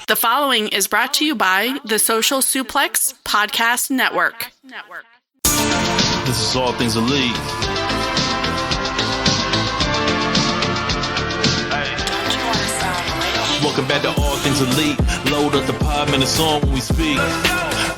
The following is brought to you by the Social Suplex Podcast Network. This is All Things Elite. Welcome back to All Things Elite. Load up the pod, man, it's on when we speak.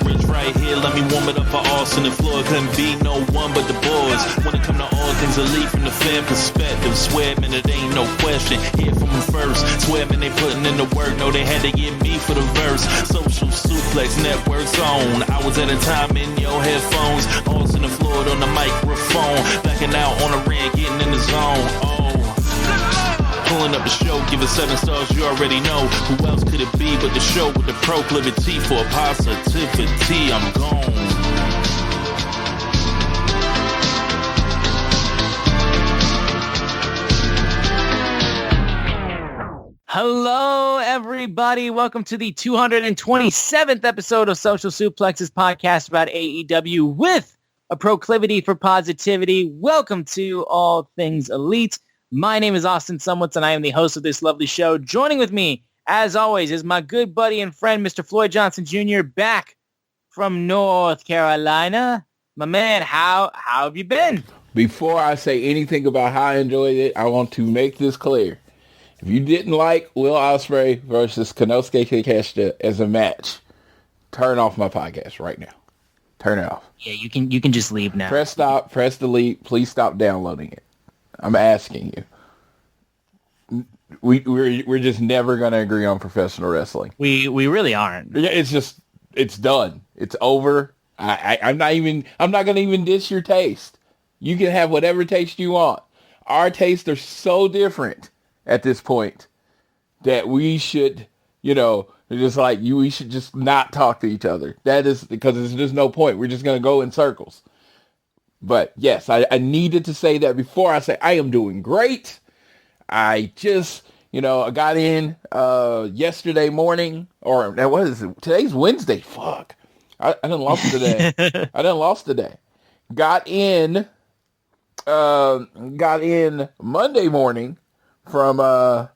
Rich right here, let me warm it up for Austin and Floyd. Couldn't be no one but the boys. When it come to All Things Elite from the fan perspective, swear, man, it ain't no question. Hear from them first. Swear, man, they putting in the work. No, they had to get me for the verse. Social Suplex Network's on. I was at a time in your headphones. Austin and Floyd on the microphone. Backing out on the ring, getting in the zone. Pulling up the show, give it 7 stars, you already know. Who else could it be but the show with the proclivity for positivity? I'm gone. Hello, everybody. Welcome to the 227th episode of Social Suplex's podcast about AEW with a proclivity for positivity. Welcome to All Things Elite. My name is Austin Sumwitz, and I am the host of this lovely show. Joining with me, as always, is my good buddy and friend, Mr. Floyd Johnson Jr., back from North Carolina. My man, how have you been? Before I say anything about how I enjoyed it, I want to make this clear. If you didn't like Will Ospreay versus Konosuke Takeshita as a match, turn off my podcast right now. Turn it off. Yeah, you can just leave now. Press stop, press delete. Please stop downloading it. I'm asking you. We're just never going to agree on professional wrestling. We really aren't. Yeah, it's done. It's over. I'm not going to even diss your taste. You can have whatever taste you want. Our tastes are so different at this point that we should, we should just not talk to each other. That is because there's just no point. We're just going to go in circles. But yes, I needed to say that before I say I am doing great. I just, I got in yesterday morning, or what is it? Today's Wednesday. Fuck. I done lost today. Got in Monday morning from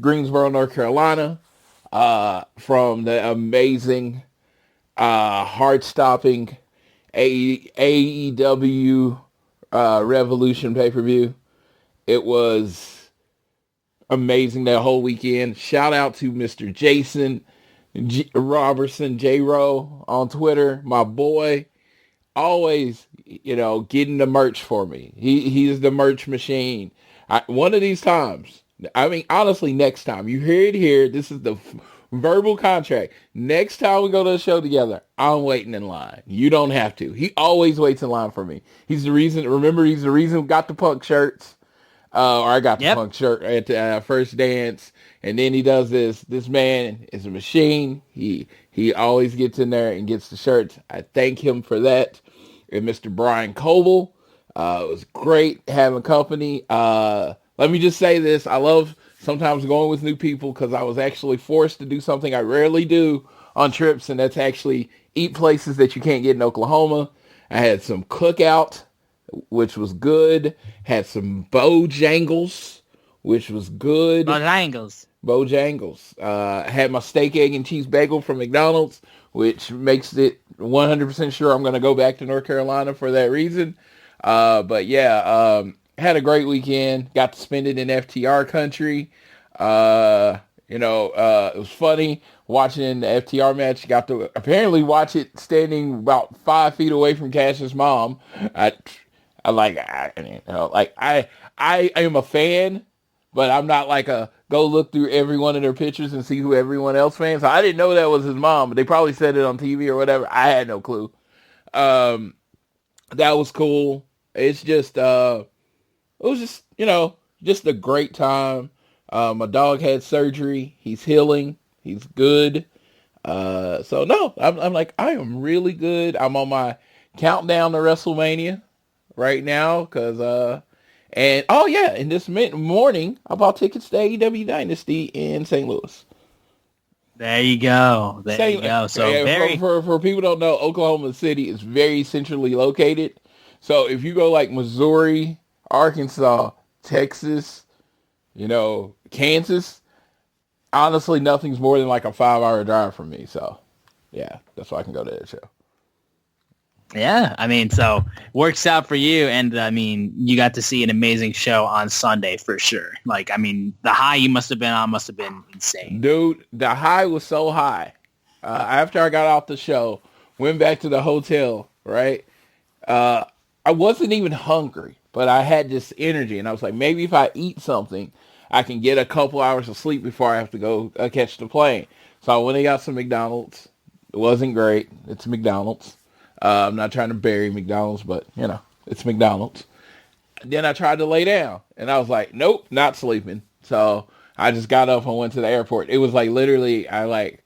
Greensboro, North Carolina, from the amazing, heart-stopping AEW Revolution pay-per-view. It was amazing that whole weekend. Shout out to Mr. Jason Robertson, J-Ro on Twitter. My boy, always, getting the merch for me. He's the merch machine. One of these times, honestly, next time, you hear it here, this is the verbal contract. Next time we go to a show together, I'm waiting in line. You don't have to. He always waits in line for me. He's the reason we got the punk shirts. Or I got the punk shirt at the first dance. And then he does this. This man is a machine. He always gets in there and gets the shirts. I thank him for that. And Mr. Brian Coble. It was great having company. Let me just say this. I love sometimes going with new people because I was actually forced to do something I rarely do on trips, and that's actually eat places that you can't get in Oklahoma. I had some cookout, which was good. Had some Bojangles, which was good. Bojangles. Had my steak, egg, and cheese bagel from McDonald's, which makes it 100% sure I'm going to go back to North Carolina for that reason. But yeah, had a great weekend. Got to spend it in FTR country. It was funny watching the FTR match. Got to apparently watch it standing about 5 feet away from Cash's mom. I am a fan, but I'm not like a go look through every one of their pictures and see who everyone else fans. So I didn't know that was his mom, but they probably said it on TV or whatever. I had no clue. That was cool. It's just, it was just a great time. My dog had surgery. He's healing. He's good. So no, I'm like, I am really good. I'm on my countdown to WrestleMania right now. And this morning, I bought tickets to AEW Dynasty in St. Louis. There you go. So for people who don't know, Oklahoma City is very centrally located. So if you go like Missouri, Arkansas, Texas, Kansas, honestly, nothing's more than like a 5-hour drive from me. So, yeah, that's why I can go to that show. Yeah, I mean, so works out for you, and I mean, you got to see an amazing show on Sunday for sure. Like, I mean, the high you must have been on must have been insane. Dude, the high was so high. After I got off the show, went back to the hotel, right? I wasn't even hungry, but I had this energy, and I was like, maybe if I eat something, I can get a couple hours of sleep before I have to go catch the plane. So I went and got some McDonald's. It wasn't great. It's McDonald's. I'm not trying to bury McDonald's, but, you know, it's McDonald's. Then I tried to lay down, and I was like, nope, not sleeping. So I just got up and went to the airport. It was like literally, I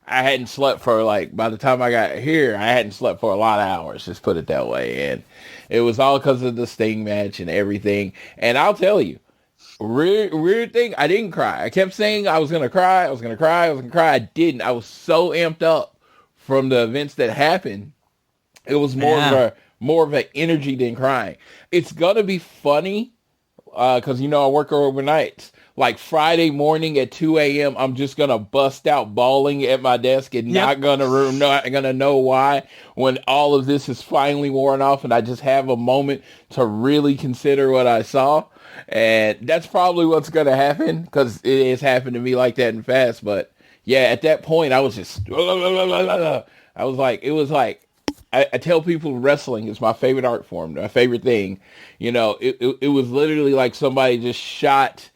hadn't slept for like, by the time I got here, I hadn't slept for a lot of hours, just put it that way. And it was all because of the Sting match and everything. And I'll tell you, weird thing, I didn't cry. I kept saying I was going to cry. I didn't. I was so amped up from the events that happened. It was more of an energy than crying. It's gonna be funny because I work overnights. Like Friday morning at 2 a.m., I'm just gonna bust out bawling at my desk and not gonna know why when all of this is finally worn off and I just have a moment to really consider what I saw. And that's probably what's gonna happen because it has happened to me like that in fast. But yeah, at that point, I was just I tell people wrestling is my favorite art form, my favorite thing. It was literally like somebody just shot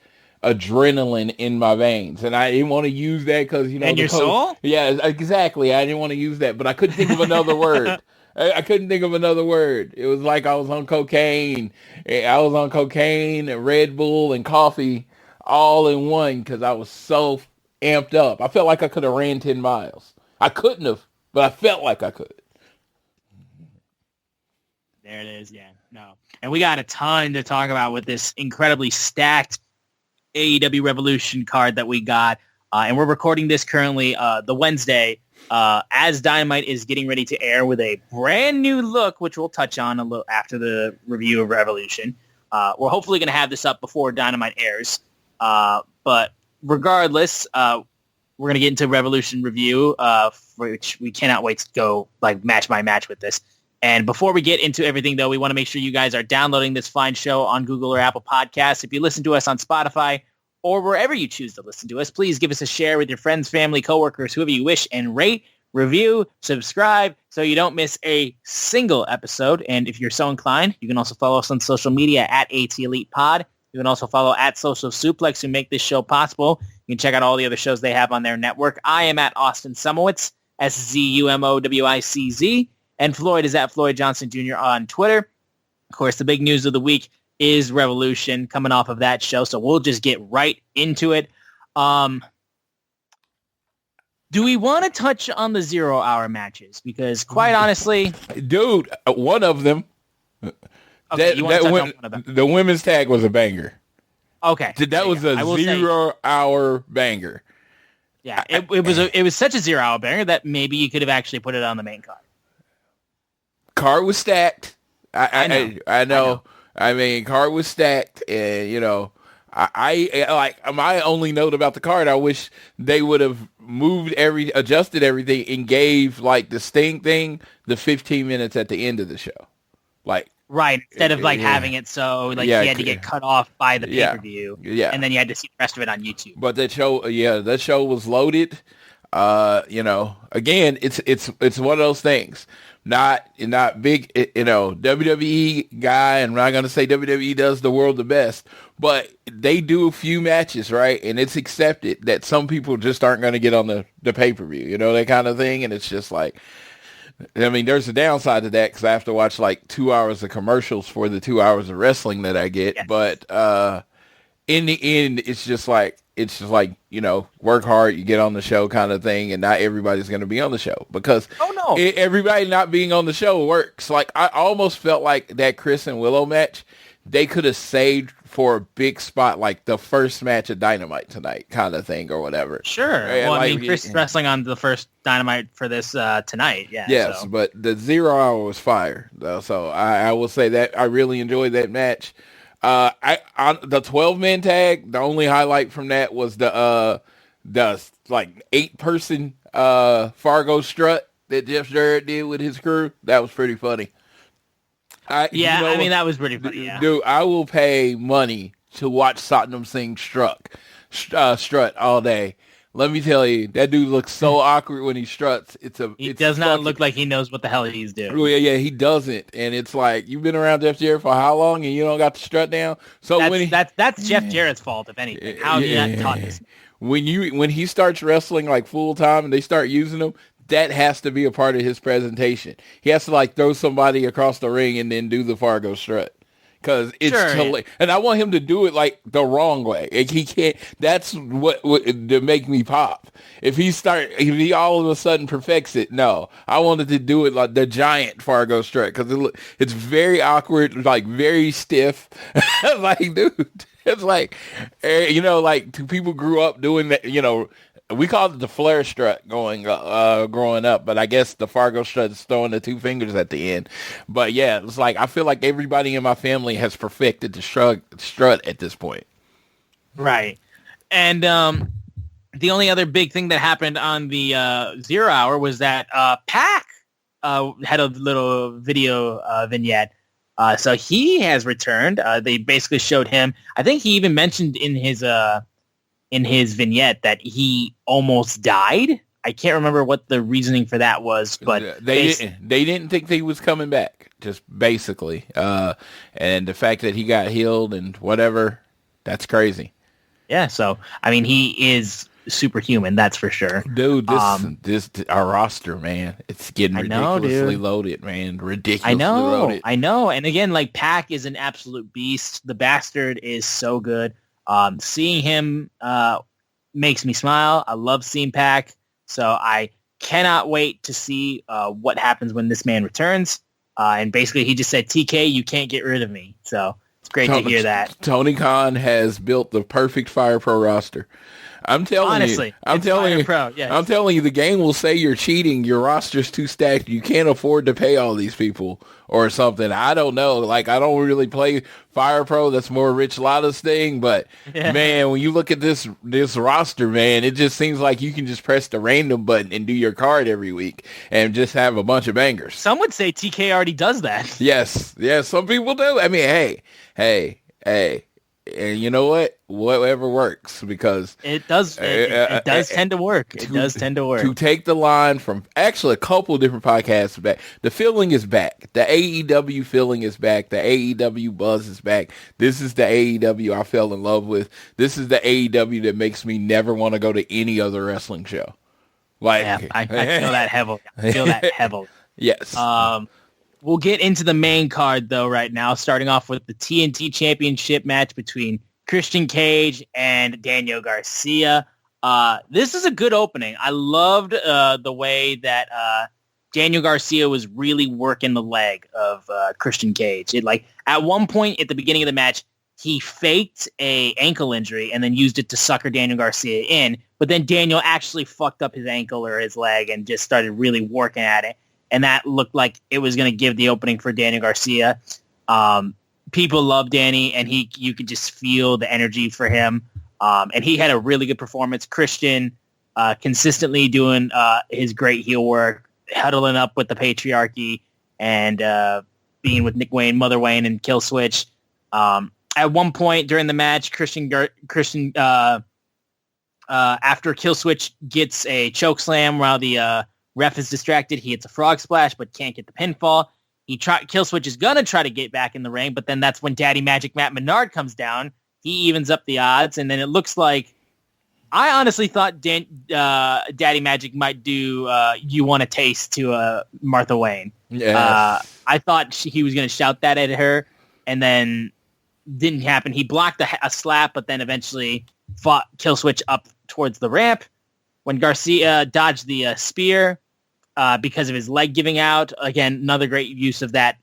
adrenaline in my veins, and I didn't want to use that because and your soul. Yeah, exactly. I didn't want to use that, but I couldn't think of another word. I couldn't think of another word. It was like I was on cocaine. I was on cocaine and Red Bull and coffee all in one because I was so amped up. I felt like I could have ran 10 miles. I couldn't have, but I felt like I could. There it is. Yeah, no. And we got a ton to talk about with this incredibly stacked AEW Revolution card that we got. And we're recording this currently the Wednesday as Dynamite is getting ready to air with a brand new look, which we'll touch on a little after the review of Revolution. We're hopefully going to have this up before Dynamite airs. But regardless, we're going to get into Revolution review, which we cannot wait to go like match by match with this. And before we get into everything, though, we want to make sure you guys are downloading this fine show on Google or Apple Podcasts. If you listen to us on Spotify or wherever you choose to listen to us, please give us a share with your friends, family, coworkers, whoever you wish, and rate, review, subscribe so you don't miss a single episode. And if you're so inclined, you can also follow us on social media at ATElitePod. You can also follow at Social Suplex, who make this show possible. You can check out all the other shows they have on their network. I am at Austin Sumowitz, SZUMOWICZ. And Floyd is at Floyd Johnson Jr. on Twitter. Of course, the big news of the week is Revolution coming off of that show. So we'll just get right into it. Do we want to touch on the 0-hour matches? Because quite honestly... Dude, one of them. Okay, the women's tag was a banger. Okay. That was a 0-hour banger. Yeah, it was such a 0-hour banger that maybe you could have actually put it on the main card. Card was stacked. I know. I mean, card was stacked, and my only note about the card, I wish they would have adjusted everything, and gave like the Sting thing the 15 minutes at the end of the show, like right instead of having it so he had to get cut off by the pay-per-view, and then you had to see the rest of it on YouTube. But that show was loaded. Again, it's one of those things. Not big, WWE guy, and I'm not going to say WWE does the world the best, but they do a few matches, right? And it's accepted that some people just aren't going to get on the pay-per-view, that kind of thing. And it's just like, I mean, there's a downside to that because I have to watch like 2 hours of commercials for the 2 hours of wrestling that I get. Yes. But in the end, it's just like, work hard, you get on the show kind of thing, and not everybody's going to be on the show because everybody not being on the show works. Like, I almost felt like that Chris and Willow match, they could have saved for a big spot, like the first match of Dynamite tonight kind of thing or whatever. Sure. And well, I mean, Chris is wrestling on the first Dynamite for this tonight. Yeah. Yes, so. But the 0-hour was fire, though. So I will say that I really enjoyed that match. On the 12-man tag, the only highlight from that was the the like 8-person Fargo strut that Jeff Jarrett did with his crew. That was pretty funny. I mean, that was pretty funny, yeah. Dude, I will pay money to watch Satnam Singh strut all day. Let me tell you, that dude looks so awkward when he struts. He does not look like he knows what the hell he's doing. Oh, yeah, he doesn't. And it's like, you've been around Jeff Jarrett for how long and you don't got the strut down? So that's Jeff Jarrett's fault, if anything. How he not taught this? When he starts wrestling like full time and they start using him, that has to be a part of his presentation. He has to like throw somebody across the ring and then do the Fargo strut. Because it's and I want him to do it like the wrong way. Like, he can't. That's what to make me pop. If he all of a sudden perfects it, no, I wanted to do it like the giant Fargo strut because it's very awkward, like very stiff. Like, dude, it's like like people grew up doing that. We called it the flare strut growing up, but I guess the Fargo strut is throwing the 2 fingers at the end. But yeah, it's like I feel like everybody in my family has perfected the strut at this point. Right. And the only other big thing that happened on the 0 hour was that Pac had a little video vignette. So he has returned. They basically showed him. I think he even mentioned in his vignette that he almost died. I can't remember what the reasoning for that was, but they didn't think he was coming back, just basically. And the fact that he got healed and whatever, that's crazy. Yeah, so I mean, he is superhuman, that's for sure. Dude, this our roster, man, it's getting ridiculously loaded, man. Ridiculously loaded. I know. And again, like Pac is an absolute beast. The bastard is so good. Seeing him makes me smile. I love seeing Pac, so I cannot wait to see what happens when this man returns. And basically, he just said, "TK, you can't get rid of me." So it's great to hear that. Tony Khan has built the perfect Fire Pro roster. I'm telling you, I'm telling you, the game will say you're cheating. Your roster's too stacked. You can't afford to pay all these people or something. I don't know. Like, I don't really play Fire Pro. That's more Rich Latta's thing. But man, when you look at this roster, man, it just seems like you can just press the random button and do your card every week and just have a bunch of bangers. Some would say TK already does that. Yes, some people do. I mean, hey. And you know what? Whatever works, because it does. It does tend to work. It does tend to work. To take the line from actually a couple different podcasts back, the feeling is back. The AEW feeling is back. The AEW buzz is back. This is the AEW I fell in love with. This is the AEW that makes me never want to go to any other wrestling show. Like, yeah, I feel that heavily. I feel that heavily. Yes. We'll get into the main card, though, right now, starting off with the TNT Championship match between Christian Cage and Daniel Garcia. This is a good opening. I loved the way that Daniel Garcia was really working the leg of Christian Cage. At one point at the beginning of the match, he faked a ankle injury and then used it to sucker Daniel Garcia in. But then Daniel actually fucked up his ankle or his leg and just started really working at it. And that looked like it was going to give the opening for Daniel Garcia. People love Danny, and you could just feel the energy for him. And he had a really good performance. Christian consistently doing his great heel work, huddling up with the patriarchy, and being with Nick Wayne, Mother Wayne, and Kill Switch. At one point during the match, Christian after Kill Switch gets a choke slam while the ref is distracted. He hits a frog splash, but can't get the pinfall. Kill Switch is going to try to get back in the ring, but then that's when Daddy Magic Matt Menard comes down. He evens up the odds, and then it looks like I honestly thought Daddy Magic might do You Want a Taste to Martha Wayne. Yes. I thought he was going to shout that at her, and then didn't happen. He blocked a slap, but then eventually fought Kill Switch up towards the ramp. When Garcia dodged the spear, because of his leg giving out. Again, another great use of that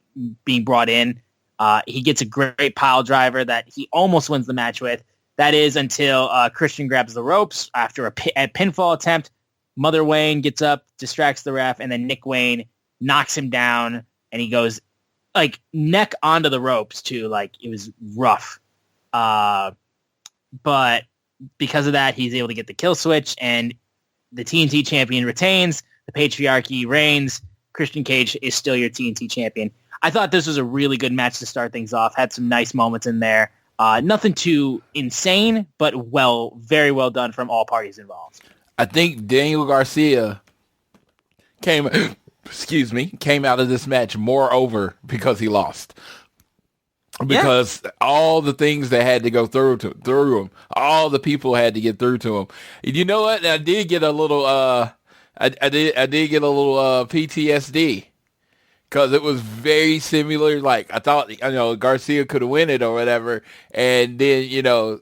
being brought in. He gets a great pile driver that he almost wins the match with. That is until Christian grabs the ropes after a pinfall attempt. Mother Wayne gets up, distracts the ref, and then Nick Wayne knocks him down, and he goes like neck onto the ropes too. Like, it was rough. But because of that, he's able to get the kill switch, and the TNT champion retains. The patriarchy reigns. Christian Cage is still your TNT champion. I thought this was a really good match to start things off. Had some nice moments in there. Nothing too insane, but very well done from all parties involved. I think Daniel Garcia came out of this match more over because he lost. Because all the things that had to go through him, all the people had to get through to him. You know what? I did get a little I did get a little PTSD because it was very similar. Like I thought, Garcia could have win it or whatever, and then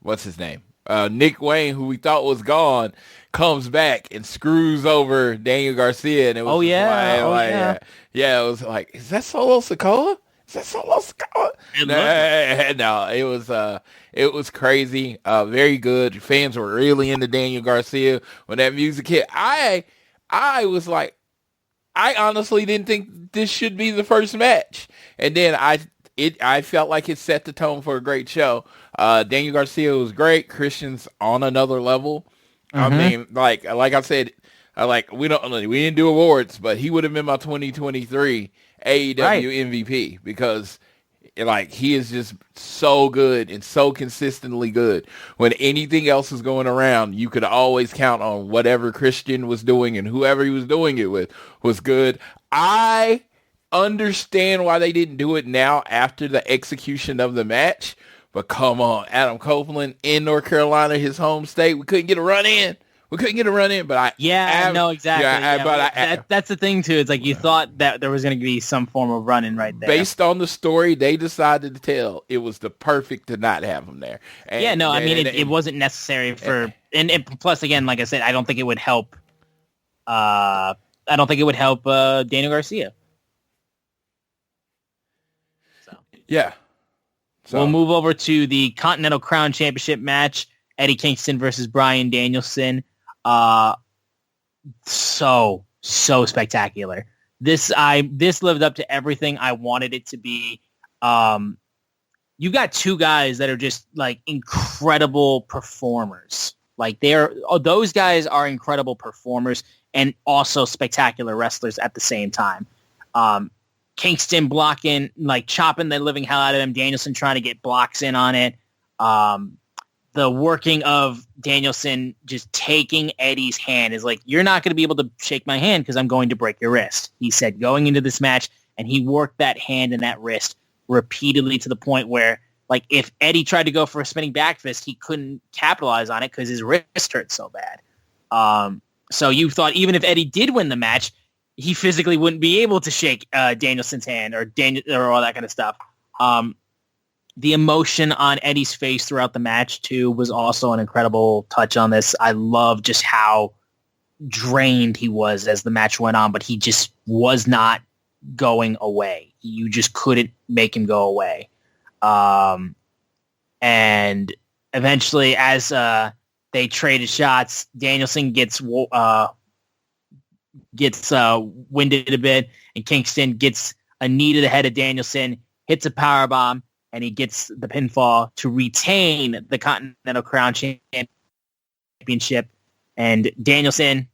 what's his name? Nick Wayne, who we thought was gone, comes back and screws over Daniel Garcia, and it was it was like, is that Solo Sikoa? No, it was crazy. Very good. Fans were really into Daniel Garcia when that music hit. I was like, I honestly didn't think this should be the first match, and then I felt like it set the tone for a great show. Daniel Garcia was great. Christian's on another level. I mean, like I said, we didn't do awards, but he would have been my 2023 AEW MVP because he is just so good and so consistently good. When anything else is going around, you could always count on whatever Christian was doing, and whoever he was doing it with was good. I understand why they didn't do it now after the execution of the match, but come on, Adam Copeland in North Carolina, his home state, we couldn't get a run in. But exactly. That's the thing too. It's like you thought that there was going to be some form of run-in right there. Based on the story they decided to tell, it was the perfect to not have him there. And, it wasn't necessary for, and plus again, like I said, I don't think it would help. I don't think it would help Daniel Garcia. Yeah. So we'll move over to the Continental Crown Championship match. Eddie Kingston versus Bryan Danielson. So spectacular. This lived up to everything I wanted it to be. You got two guys that are just like incredible performers. Like those guys are incredible performers and also spectacular wrestlers at the same time. Kingston blocking, like chopping the living hell out of him. Danielson trying to get blocks in on it. The working of Danielson just taking Eddie's hand is like, you're not going to be able to shake my hand because I'm going to break your wrist. He said going into this match, and he worked that hand and that wrist repeatedly to the point where, like, if Eddie tried to go for a spinning back fist, he couldn't capitalize on it because his wrist hurt so bad. So you thought even if Eddie did win the match, he physically wouldn't be able to shake Danielson's hand or all that kind of stuff. The emotion on Eddie's face throughout the match, too, was also an incredible touch on this. I love just how drained he was as the match went on, but he just was not going away. You just couldn't make him go away. And eventually, as they traded shots, Danielson gets winded a bit, and Kingston gets a knee to the head of Danielson, hits a powerbomb, and he gets the pinfall to retain the Continental Crown Championship. And Danielson,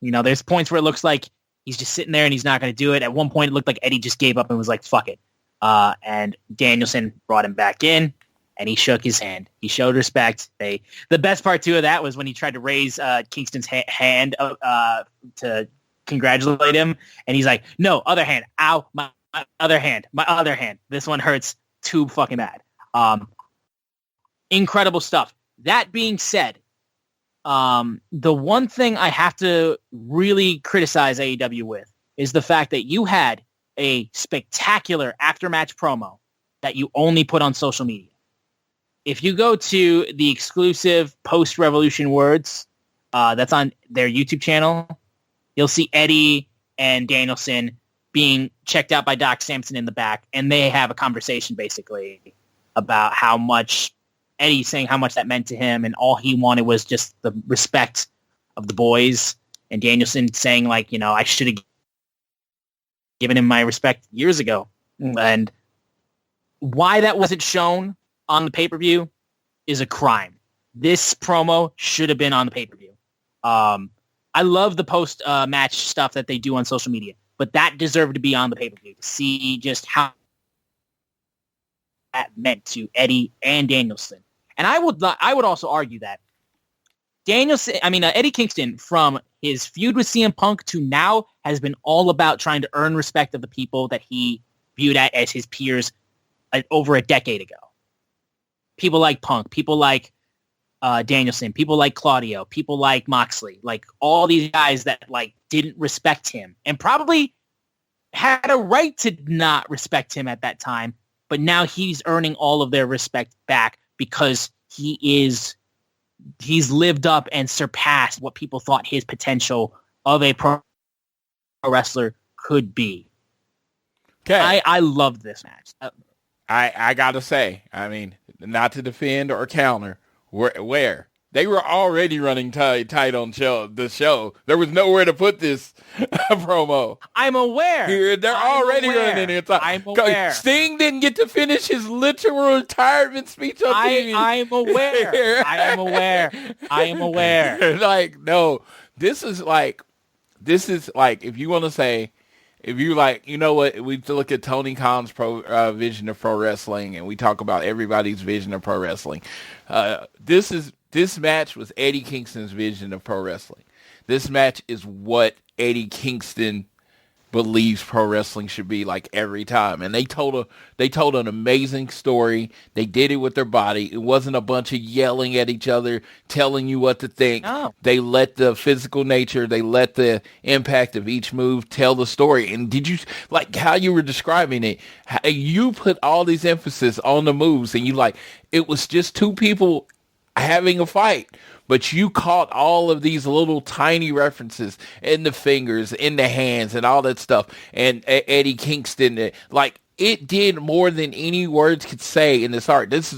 there's points where it looks like he's just sitting there and he's not going to do it. At one point, it looked like Eddie just gave up and was like, fuck it. And Danielson brought him back in, and he shook his hand. He showed respect. The best part, too, of that was when he tried to raise Kingston's hand to congratulate him, and he's like, no, other hand. Ow, my other hand. This one hurts too fucking bad. Incredible stuff. That being said, the one thing I have to really criticize AEW with is the fact that you had a spectacular after-match promo that you only put on social media. If you go to the exclusive post-Revolution words that's on their YouTube channel, you'll see Eddie and Danielson being checked out by Doc Samson in the back, and they have a conversation basically about how much Eddie saying how much that meant to him, and all he wanted was just the respect of the boys, and Danielson saying like, I should have given him my respect years ago. And why that wasn't shown on the pay-per-view is a crime. This promo should have been on the pay-per-view. I love the post-match stuff that they do on social media, but that deserved to be on the pay-per-view to see just how that meant to Eddie and Danielson. And I would also argue that Eddie Kingston, from his feud with CM Punk to now, has been all about trying to earn respect of the people that he viewed as his peers over a decade ago. People like Punk, people like Danielson, people like Claudio, people like Moxley, like all these guys that like didn't respect him and probably had a right to not respect him at that time. But now he's earning all of their respect back because he's lived up and surpassed what people thought his potential of a pro wrestler could be. Okay. I loved this match. I gotta say, I mean, not to defend or counter, where they were already running tight on the show. There was nowhere to put this promo. I'm aware. They're already running it. I'm aware. Sting didn't get to finish his literal retirement speech on TV. I'm aware. I am aware. Like, no, this is like, if you want to say, if you like, you know what, we look at Tony Khan's vision of pro wrestling, and we talk about everybody's vision of pro wrestling. This match was Eddie Kingston's vision of pro wrestling. This match is what Eddie Kingston believes pro wrestling should be like every time. And they told an amazing story. They did it with their body. It wasn't a bunch of yelling at each other, telling you what to think. No. They let the physical nature, they let the impact of each move tell the story. And did you, like how you were describing it, you put all these emphasis on the moves, and you like, it was just two people having a fight. But you caught all of these little tiny references in the fingers, in the hands, and all that stuff. And Eddie Kingston, like, it did more than any words could say in this art. Yes.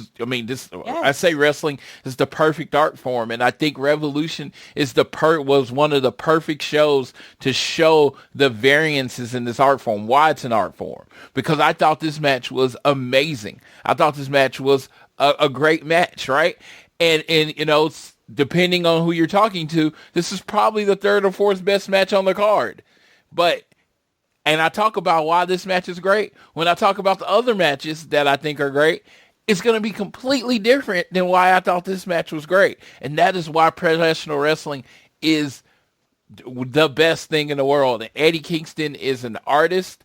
I say wrestling is the perfect art form, and I think Revolution is was one of the perfect shows to show the variances in this art form. Why it's an art form? Because I thought this match was amazing. I thought this match was a great match, right? And you know, depending on who you're talking to, this is probably the third or fourth best match on the card. And I talk about why this match is great. When I talk about the other matches that I think are great, it's going to be completely different than why I thought this match was great. And that is why professional wrestling is the best thing in the world. And Eddie Kingston is an artist.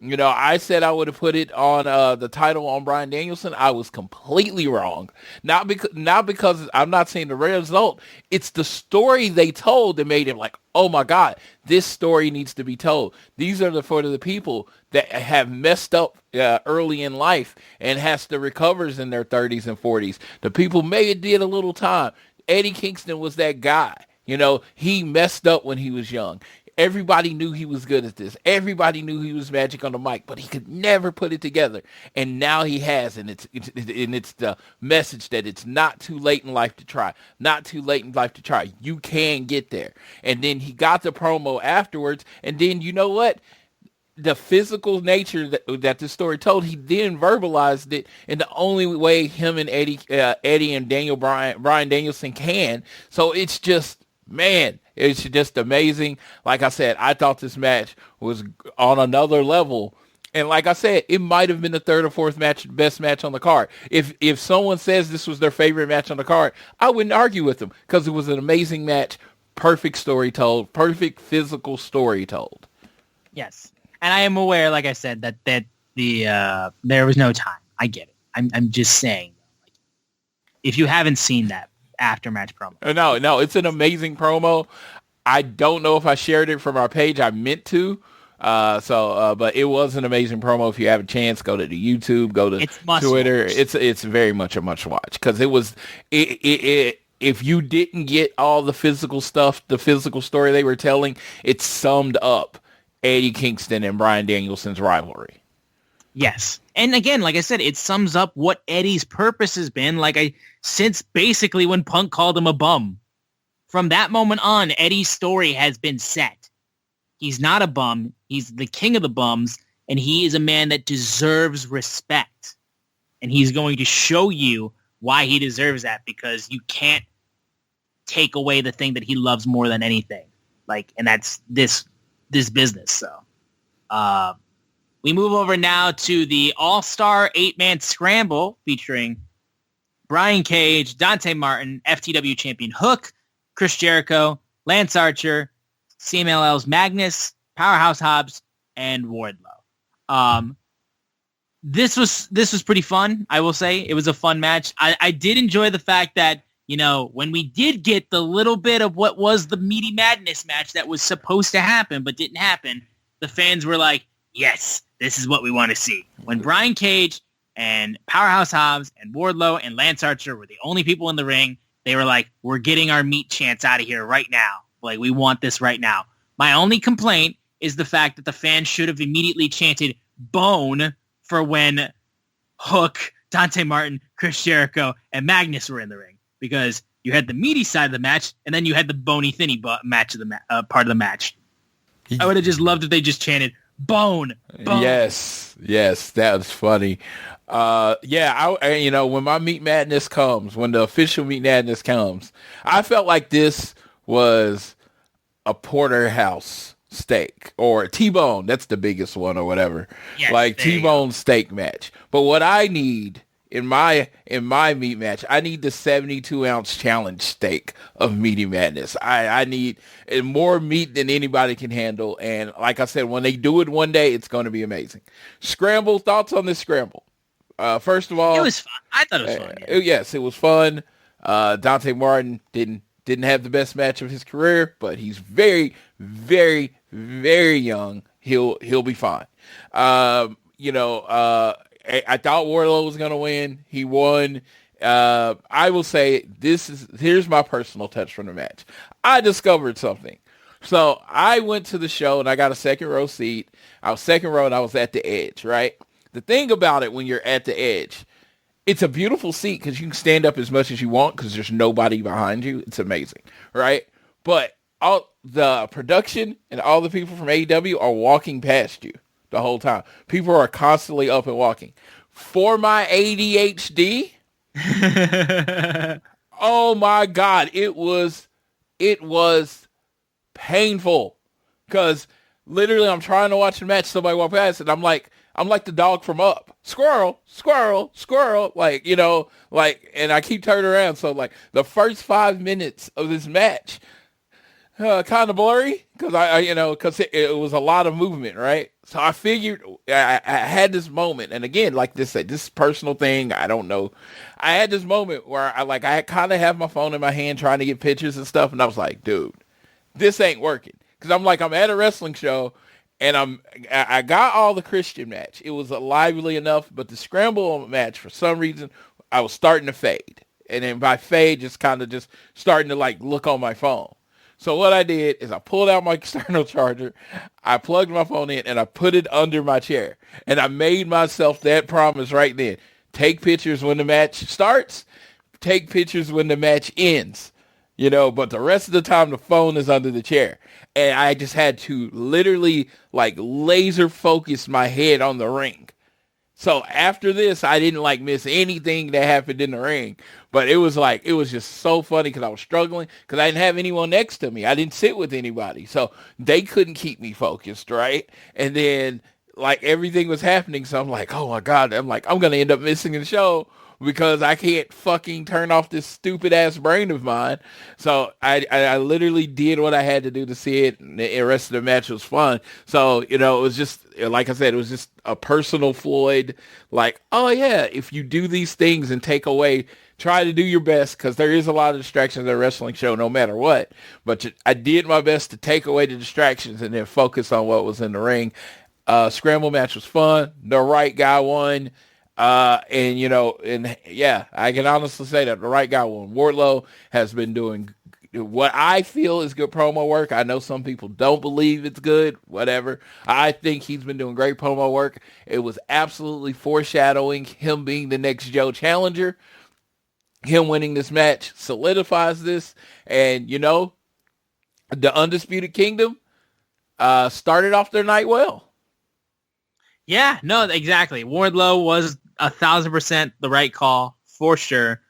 You know, I said I would have put it on the title on Bryan Danielson. I was completely wrong. Not because I'm not saying the result. It's the story they told that made him like, oh my God, this story needs to be told. These are for the people that have messed up early in life and has to recover in their 30s and 40s. The people may have did a little time. Eddie Kingston was that guy. You know, he messed up when he was young. Everybody knew he was good at this. Everybody knew he was magic on the mic, but he could never put it together. And now he has, and it's the message that it's not too late in life to try. Not too late in life to try. You can get there. And then he got the promo afterwards, and then you know what? The physical nature that the story told, he then verbalized it in the only way him and Eddie and Bryan Danielson can. So it's just, man, it's just amazing. Like I said, I thought this match was on another level. And like I said, it might have been the third or fourth best match on the card. If someone says this was their favorite match on the card, I wouldn't argue with them because it was an amazing match. Perfect story told. Perfect physical story told. Yes. And I am aware, like I said, that there was no time. I get it. I'm just saying, like, if you haven't seen that after-match promo. No, it's an amazing promo. I don't know if I shared it from our page. I meant to. But it was an amazing promo. If you have a chance, go to the YouTube, go to Twitter. It's very much a must watch because it was if you didn't get all the physical stuff, the physical story they were telling, it summed up Eddie Kingston and Bryan Danielson's rivalry. Yes. And again, like I said, it sums up what Eddie's purpose has been since basically when Punk called him a bum. From that moment on, Eddie's story has been set. He's not a bum. He's the king of the bums, and he is a man that deserves respect. and he's going to show you why he deserves that, because you can't take away the thing that he loves more than anything. Like, and that's this business. So we move over now to the All-Star 8-Man Scramble featuring Brian Cage, Dante Martin, FTW champion Hook, Chris Jericho, Lance Archer, CMLL's Magnus, Powerhouse Hobbs, and Wardlow. This was pretty fun, I will say. It was a fun match. I did enjoy the fact that, you know, when we did get the little bit of what was the Meaty Madness match that was supposed to happen but didn't happen, the fans were like, yes, this is what we want to see. When Brian Cage and Powerhouse Hobbs and Wardlow and Lance Archer were the only people in the ring, they were like, we're getting our meat chants out of here right now. Like, we want this right now. My only complaint is the fact that the fans should have immediately chanted bone for when Hook, Dante Martin, Chris Jericho, and Magnus were in the ring. Because you had the meaty side of the match, and then you had the bony thinny match of the part of the match. I would have just loved if they just chanted bone. Yes, that was funny. You know, when my Meat Madness comes, when the official Meat Madness comes, I felt like this was a porterhouse steak or T-bone. That's the biggest one or whatever. Yes, like T-bone steak match. But what I need in my meat match, I need the 72-ounce challenge steak of Meaty Madness. I need more meat than anybody can handle. And like I said, when they do it one day, it's going to be amazing. Scramble, thoughts on this scramble? First of all, it was fun. I thought it was fun. Yeah. Yes, it was fun. Dante Martin didn't have the best match of his career, but he's very, very, very young. He'll be fine. I thought Wardlow was going to win. He won. I will say here's my personal touch from the match. I discovered something. So I went to the show and I got a second row seat. I was second row and I was at the edge, right? The thing about it when you're at the edge, it's a beautiful seat because you can stand up as much as you want because there's nobody behind you. It's amazing, right? But all the production and all the people from AEW are walking past you the whole time. People are constantly up and walking. For my ADHD, oh my God, it was painful because literally I'm trying to watch the match. Somebody walk past and I'm like the dog from Up. Squirrel, squirrel, squirrel. Like, you know, like, and I keep turning around. So like the first 5 minutes of this match, kind of blurry because it was a lot of movement, right? So I figured I had this moment, and again, like this personal thing, I don't know. I had this moment where I kind of have my phone in my hand trying to get pictures and stuff, and I was like, dude, this ain't working. Because I'm at a wrestling show, and I got all the Christian match. It was lively enough, but the scramble match, for some reason, I was starting to fade. And then by fade, just kind of just starting to look on my phone. So what I did is I pulled out my external charger, I plugged my phone in, and I put it under my chair. And I made myself that promise right then. Take pictures when the match starts. Take pictures when the match ends. You know, but the rest of the time, the phone is under the chair. And I just had to literally, laser focus my head on the ring. So after this, I didn't, miss anything that happened in the ring. But it was just so funny because I was struggling because I didn't have anyone next to me. I didn't sit with anybody. So they couldn't keep me focused, right? And then, everything was happening. So I'm like, oh, my God. I'm going to end up missing the show because I can't fucking turn off this stupid-ass brain of mine. So I literally did what I had to do to see it, and the rest of the match was fun. So, it was just, like I said, it was just a personal Floyd, oh, yeah, if you do these things and take away, try to do your best, because there is a lot of distractions at a wrestling show no matter what. But I did my best to take away the distractions and then focus on what was in the ring. Scramble match was fun. The right guy won. I can honestly say that the right guy won. Wardlow has been doing what I feel is good promo work. I know some people don't believe it's good, whatever. I think he's been doing great promo work. It was absolutely foreshadowing him being the next Joe Challenger. Him winning this match solidifies this. And, the Undisputed Kingdom started off their night well. Yeah, no, exactly. Wardlow was 1,000% the right call for sure.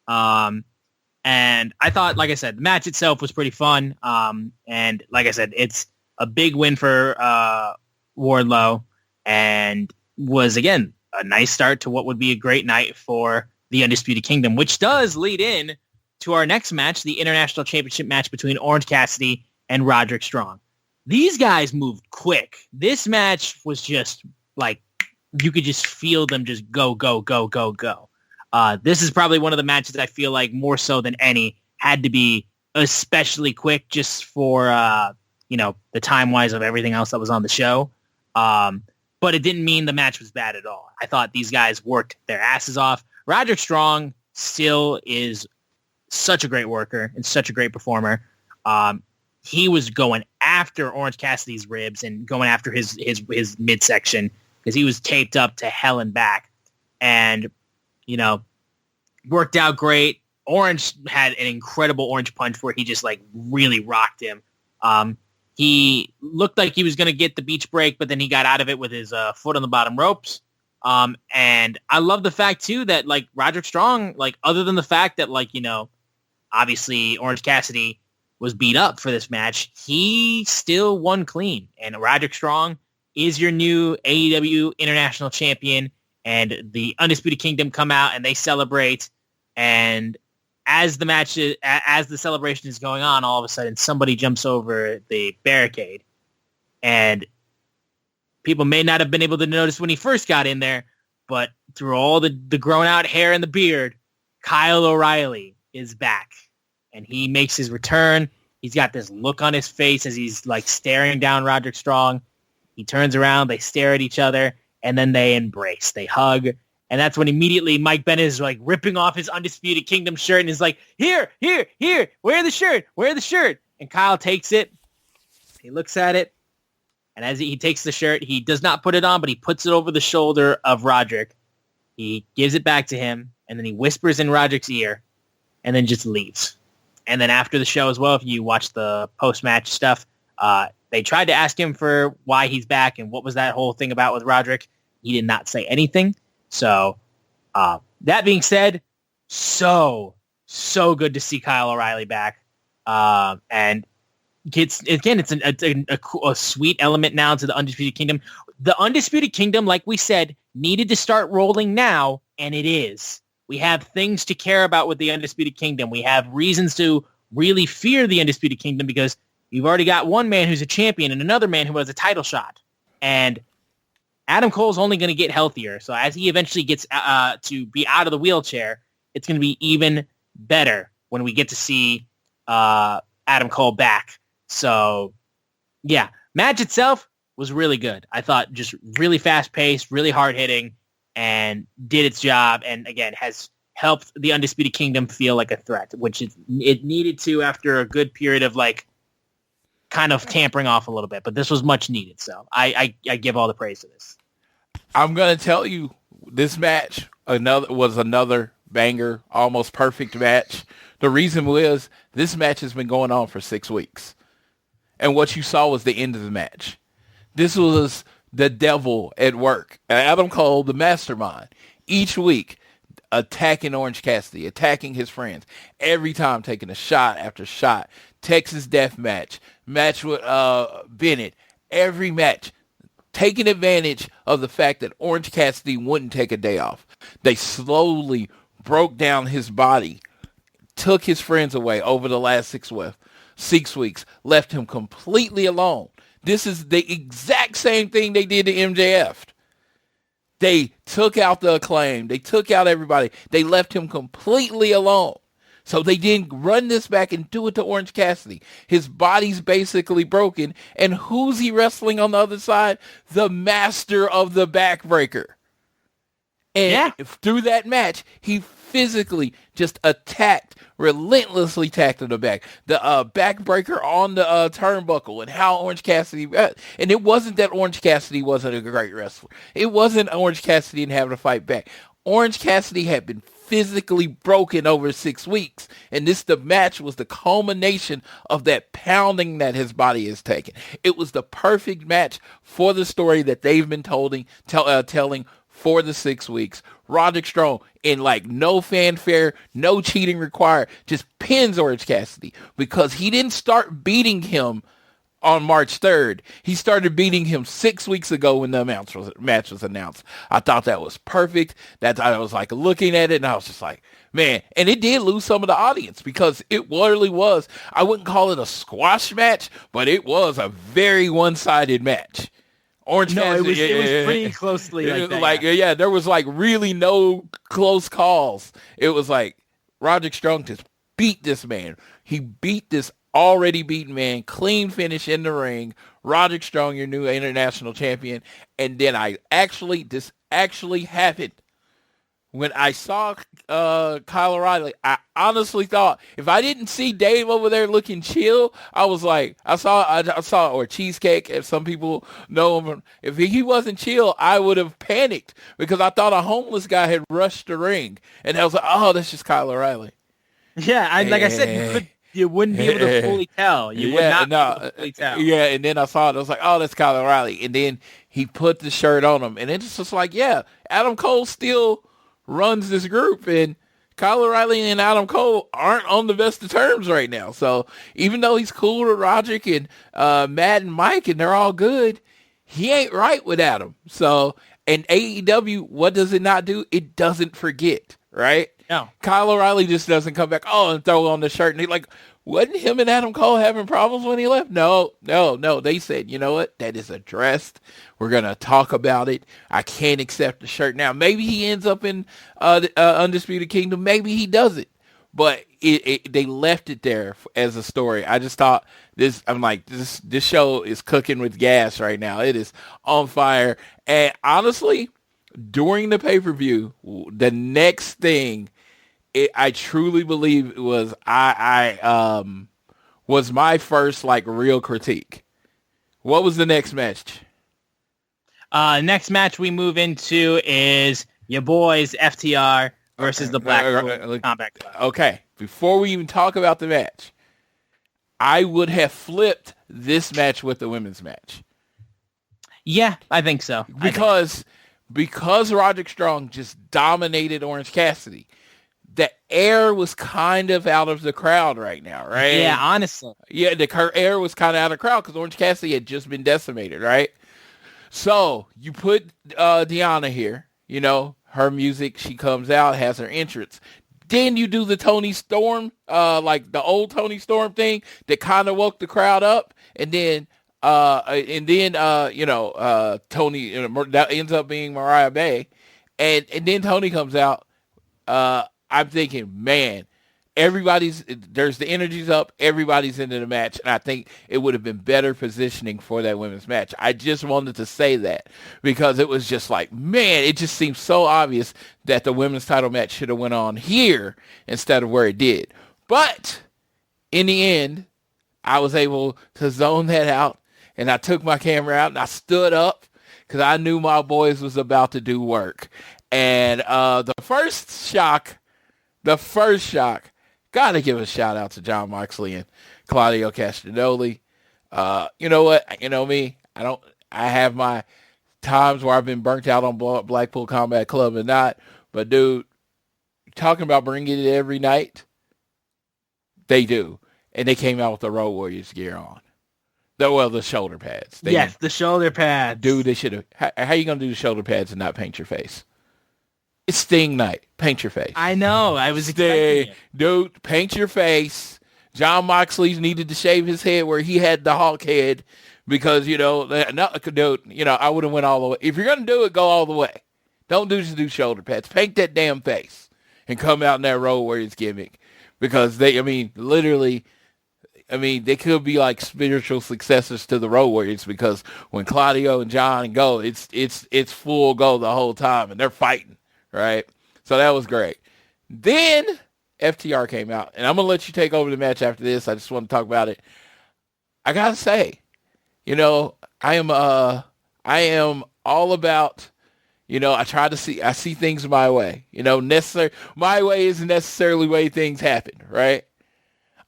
And I thought, like I said, the match itself was pretty fun. And like I said, it's a big win for Wardlow and was, again, a nice start to what would be a great night for the Undisputed Kingdom, which does lead in to our next match, the International Championship match between Orange Cassidy and Roderick Strong. These guys moved quick. This match was just like, you could just feel them just go, go, go, go, go. This is probably one of the matches I feel like more so than any had to be especially quick just for, the time-wise of everything else that was on the show. But it didn't mean the match was bad at all. I thought these guys worked their asses off. Roderick Strong still is such a great worker and such a great performer. He was going after Orange Cassidy's ribs and going after his midsection because he was taped up to hell and back. And, worked out great. Orange had an incredible orange punch where he just really rocked him. He looked like he was going to get the beach break, but then he got out of it with his foot on the bottom ropes. And I love the fact too that Roderick Strong, other than the fact that obviously Orange Cassidy was beat up for this match, he still won clean. And Roderick Strong is your new AEW International Champion. And the Undisputed Kingdom come out and they celebrate. And as the celebration is going on, all of a sudden somebody jumps over the barricade. And people may not have been able to notice when he first got in there, but through all the grown out hair and the beard, Kyle O'Reilly is back. And he makes his return. He's got this look on his face as he's staring down Roderick Strong. He turns around, they stare at each other, and then they embrace, they hug. And that's when immediately Mike Bennett is ripping off his Undisputed Kingdom shirt and is like, here, wear the shirt. And Kyle takes it. He looks at it. And as he takes the shirt, he does not put it on, but he puts it over the shoulder of Roderick. He gives it back to him. And then he whispers in Roderick's ear and then just leaves. And then after the show as well, if you watch the post-match stuff, they tried to ask him for why he's back and what was that whole thing about with Roderick. He did not say anything. So that being said, so good to see Kyle O'Reilly back. And it's a sweet element now to the Undisputed Kingdom. The Undisputed Kingdom, like we said, needed to start rolling now, and it is. We have things to care about with the Undisputed Kingdom. We have reasons to really fear the Undisputed Kingdom because you've already got one man who's a champion and another man who has a title shot. And Adam Cole's only going to get healthier. So as he eventually gets to be out of the wheelchair, it's going to be even better when we get to see Adam Cole back. So, yeah, match itself was really good. I thought just really fast-paced, really hard-hitting, and did its job. And, again, has helped the Undisputed Kingdom feel like a threat, which it needed to after a good period of, kind of tampering off a little bit. But this was much needed. So I give all the praise to this. I'm going to tell you, this match was another banger, almost perfect match. The reason was this match has been going on for 6 weeks. And what you saw was the end of the match. This was the devil at work. Adam Cole, the mastermind, each week attacking Orange Cassidy, attacking his friends, every time taking a shot after shot. Texas Death Match with Bennett, every match, taking advantage of the fact that Orange Cassidy wouldn't take a day off. They slowly broke down his body, took his friends away over the last 6 weeks, left him completely alone. This is the exact same thing they did to MJF. They took out the Acclaim. They took out everybody. They left him completely alone. So they didn't run this back and do it to Orange Cassidy. His body's basically broken. And who's he wrestling on the other side? The master of the backbreaker. And through that match, he physically just relentlessly attacked in the back. The backbreaker on the turnbuckle and how Orange Cassidy... and it wasn't that Orange Cassidy wasn't a great wrestler. It wasn't Orange Cassidy and having to fight back. Orange Cassidy had been physically broken over 6 weeks. And the match was the culmination of that pounding that his body has taken. It was the perfect match for the story that they've been telling for the 6 weeks. Roderick Strong, in like no fanfare, no cheating required, just pins Orange Cassidy because he didn't start beating him on March 3rd. He started beating him 6 weeks ago when the match was announced. I thought that was perfect. I was like looking at it and I was just like, man, and it did lose some of the audience because it literally was, I wouldn't call it a squash match, but it was a very one-sided match. Orange Cassidy, it was pretty closely like that. There was like really no close calls. It was like Roderick Strong just beat this man. He beat this already beaten man, clean finish in the ring. Roderick Strong, your new international champion. And then this actually happened. When I saw Kyle O'Reilly, I honestly thought if I didn't see Dave over there looking chill, I was like, I saw or Cheesecake, if some people know him. If he wasn't chill, I would have panicked because I thought a homeless guy had rushed the ring, and I was like, oh, that's just Kyle O'Reilly. Yeah, like I said, you wouldn't be able to fully tell. You would not be able to fully tell. Yeah, and then I saw it. I was like, oh, that's Kyle O'Reilly. And then he put the shirt on him, and it's just like, yeah, Adam Cole still runs this group, and Kyle O'Reilly and Adam Cole aren't on the best of terms right now. So even though he's cool with Roderick and Matt and Mike, and they're all good, he ain't right with Adam. So, and AEW, what does it not do? It doesn't forget, right? No. Kyle O'Reilly just doesn't come back, and throw on the shirt. And he like, wasn't him and Adam Cole having problems when he left? No. They said, you know what? That is addressed. We're going to talk about it. I can't accept the shirt. Now, maybe he ends up in Undisputed Kingdom. Maybe he doesn't. But they left it there as a story. I just thought this show is cooking with gas right now. It is on fire. And honestly, during the pay-per-view, the next thing, I truly believe it was was my first like real critique. What was the next match? Next match we move into is your boys FTR versus the Blackpool Combat Club. Okay, before we even talk about the match, I would have flipped this match with the women's match. Yeah, I think so. Because Roderick Strong just dominated Orange Cassidy. The air was kind of out of the crowd right now, right? Yeah, honestly. Yeah, the air was kind of out of the crowd because Orange Cassidy had just been decimated, right? So you put Deanna here, her music, she comes out, has her entrance. Then you do the Tony Storm, like the old Tony Storm thing that kind of woke the crowd up. And then, Tony, that ends up being Mariah May. And then Tony comes out. I'm thinking, man, there's the energy's up, everybody's into the match, and I think it would have been better positioning for that women's match. I just wanted to say that because it was just like, man, it just seems so obvious that the women's title match should have went on here instead of where it did. But in the end, I was able to zone that out, and I took my camera out, and I stood up because I knew my boys was about to do work. And the first shock, gotta give a shout out to Jon Moxley and Claudio Castagnoli. You know what? You know me. I have my times where I've been burnt out on Blackpool Combat Club and not. But dude, talking about bringing it every night, they do. And they came out with the Road Warriors gear on. The shoulder pads. The shoulder pads. Dude, they should have. How you going to do the shoulder pads and not paint your face? It's Sting night. Paint your face. I know. I was expecting it. Dude, paint your face. Jon Moxley needed to shave his head where he had the Hulk head because, I would have went all the way. If you're going to do it, go all the way. Don't just do shoulder pads. Paint that damn face and come out in that Road Warriors gimmick because they could be like spiritual successors to the Road Warriors because when Claudio and John go, it's full go the whole time and they're fighting. Right? So that was great. Then FTR came out, and I'm going to let you take over the match after this. I just want to talk about it. I got to say, I am all about, I see things my way. My way isn't necessarily the way things happen, right?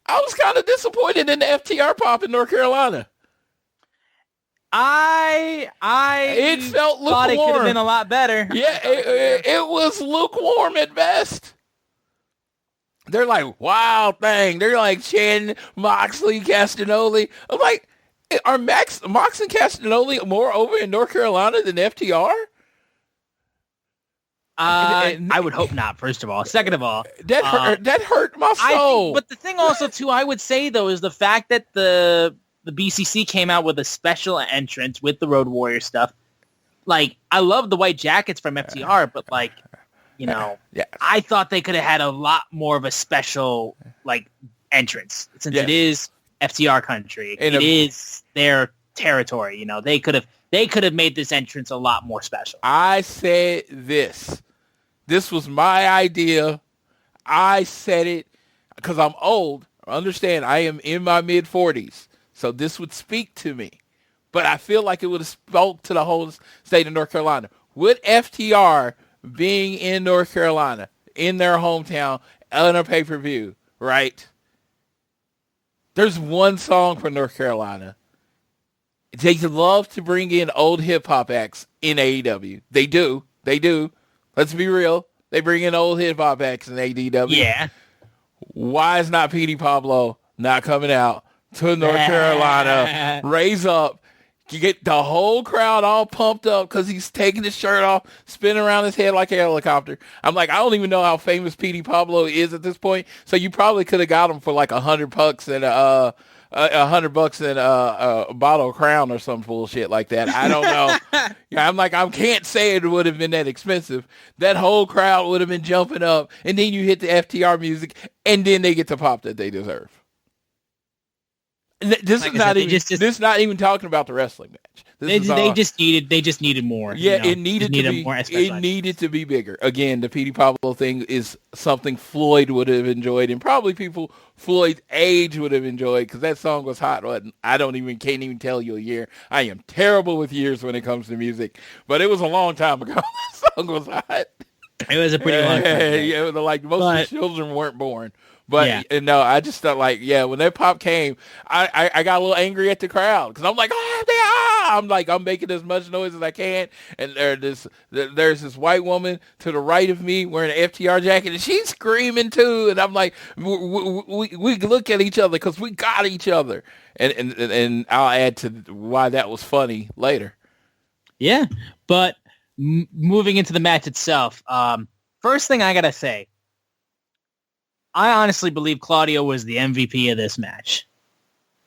I was kind of disappointed in the FTR pop in North Carolina. It felt lukewarm. Thought it could have been a lot better. Yeah, it was lukewarm at best. They're like, wild thing. They're like chanting Moxley, Castagnoli. I'm like, are Mox and Castagnoli more over in North Carolina than FTR? I would hope not, first of all. Second of all, that hurt my soul. But the thing also, too, I would say, though, is the fact that the BCC came out with a special entrance with the Road Warrior stuff. Like, I love the white jackets from FTR, but, like, you know, I thought they could have had a lot more of a special, like, entrance. Since it is FTR country. It is their territory, you know. They could have made this entrance a lot more special. I said this. This was my idea. I said it because I'm old. Understand, I am in my mid-40s. So this would speak to me. But I feel like it would have spoke to the whole state of North Carolina. Would FTR being in North Carolina, in their hometown, on a pay-per-view, right? There's one song for North Carolina. They love to bring in old hip-hop acts in AEW. They do. Let's be real. They bring in old hip-hop acts in AEW. Yeah. Why is not Petey Pablo not coming out to North Carolina? Raise up. You get the whole crowd all pumped up because he's taking his shirt off, spinning around his head like a helicopter. I'm like, I don't even know how famous Petey Pablo is at this point. So you probably could have got him for like $100 and $100 and a bottle of Crown or some bullshit like that. I don't know. I'm like, I can't say it would have been that expensive. That whole crowd would have been jumping up, and then you hit the FTR music, and then they get the pop that they deserve. This is not even talking about the wrestling match. They just needed more. Yeah, you know? it needed to be bigger. Again, the Petey Pablo thing is something Floyd would have enjoyed, and probably people Floyd's age would have enjoyed because that song was hot. I can't even tell you a year. I am terrible with years when it comes to music, but it was a long time ago. That song was hot. It was a pretty long time. Yeah, like most of the children weren't born. But no, I just thought like, when that pop came, I got a little angry at the crowd because I'm like, I'm making as much noise as I can, and there's this white woman to the right of me wearing an FTR jacket, and she's screaming too, and I'm like, we look at each other because we got each other, and I'll add to why that was funny later. Yeah, but moving into the match itself, first thing I gotta say. I honestly believe Claudio was the MVP of this match.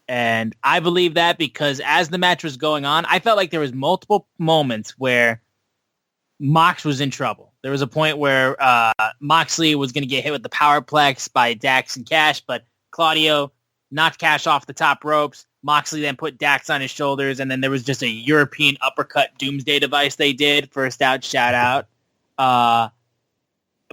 And I believe that because as the match was going on, I felt like there was multiple moments where Mox was in trouble. There was a point where Moxley was going to get hit with the powerplex by Dax and Cash, but Claudio knocked Cash off the top ropes. Moxley then put Dax on his shoulders, and then there was just a European uppercut doomsday device they did. First out, shout out.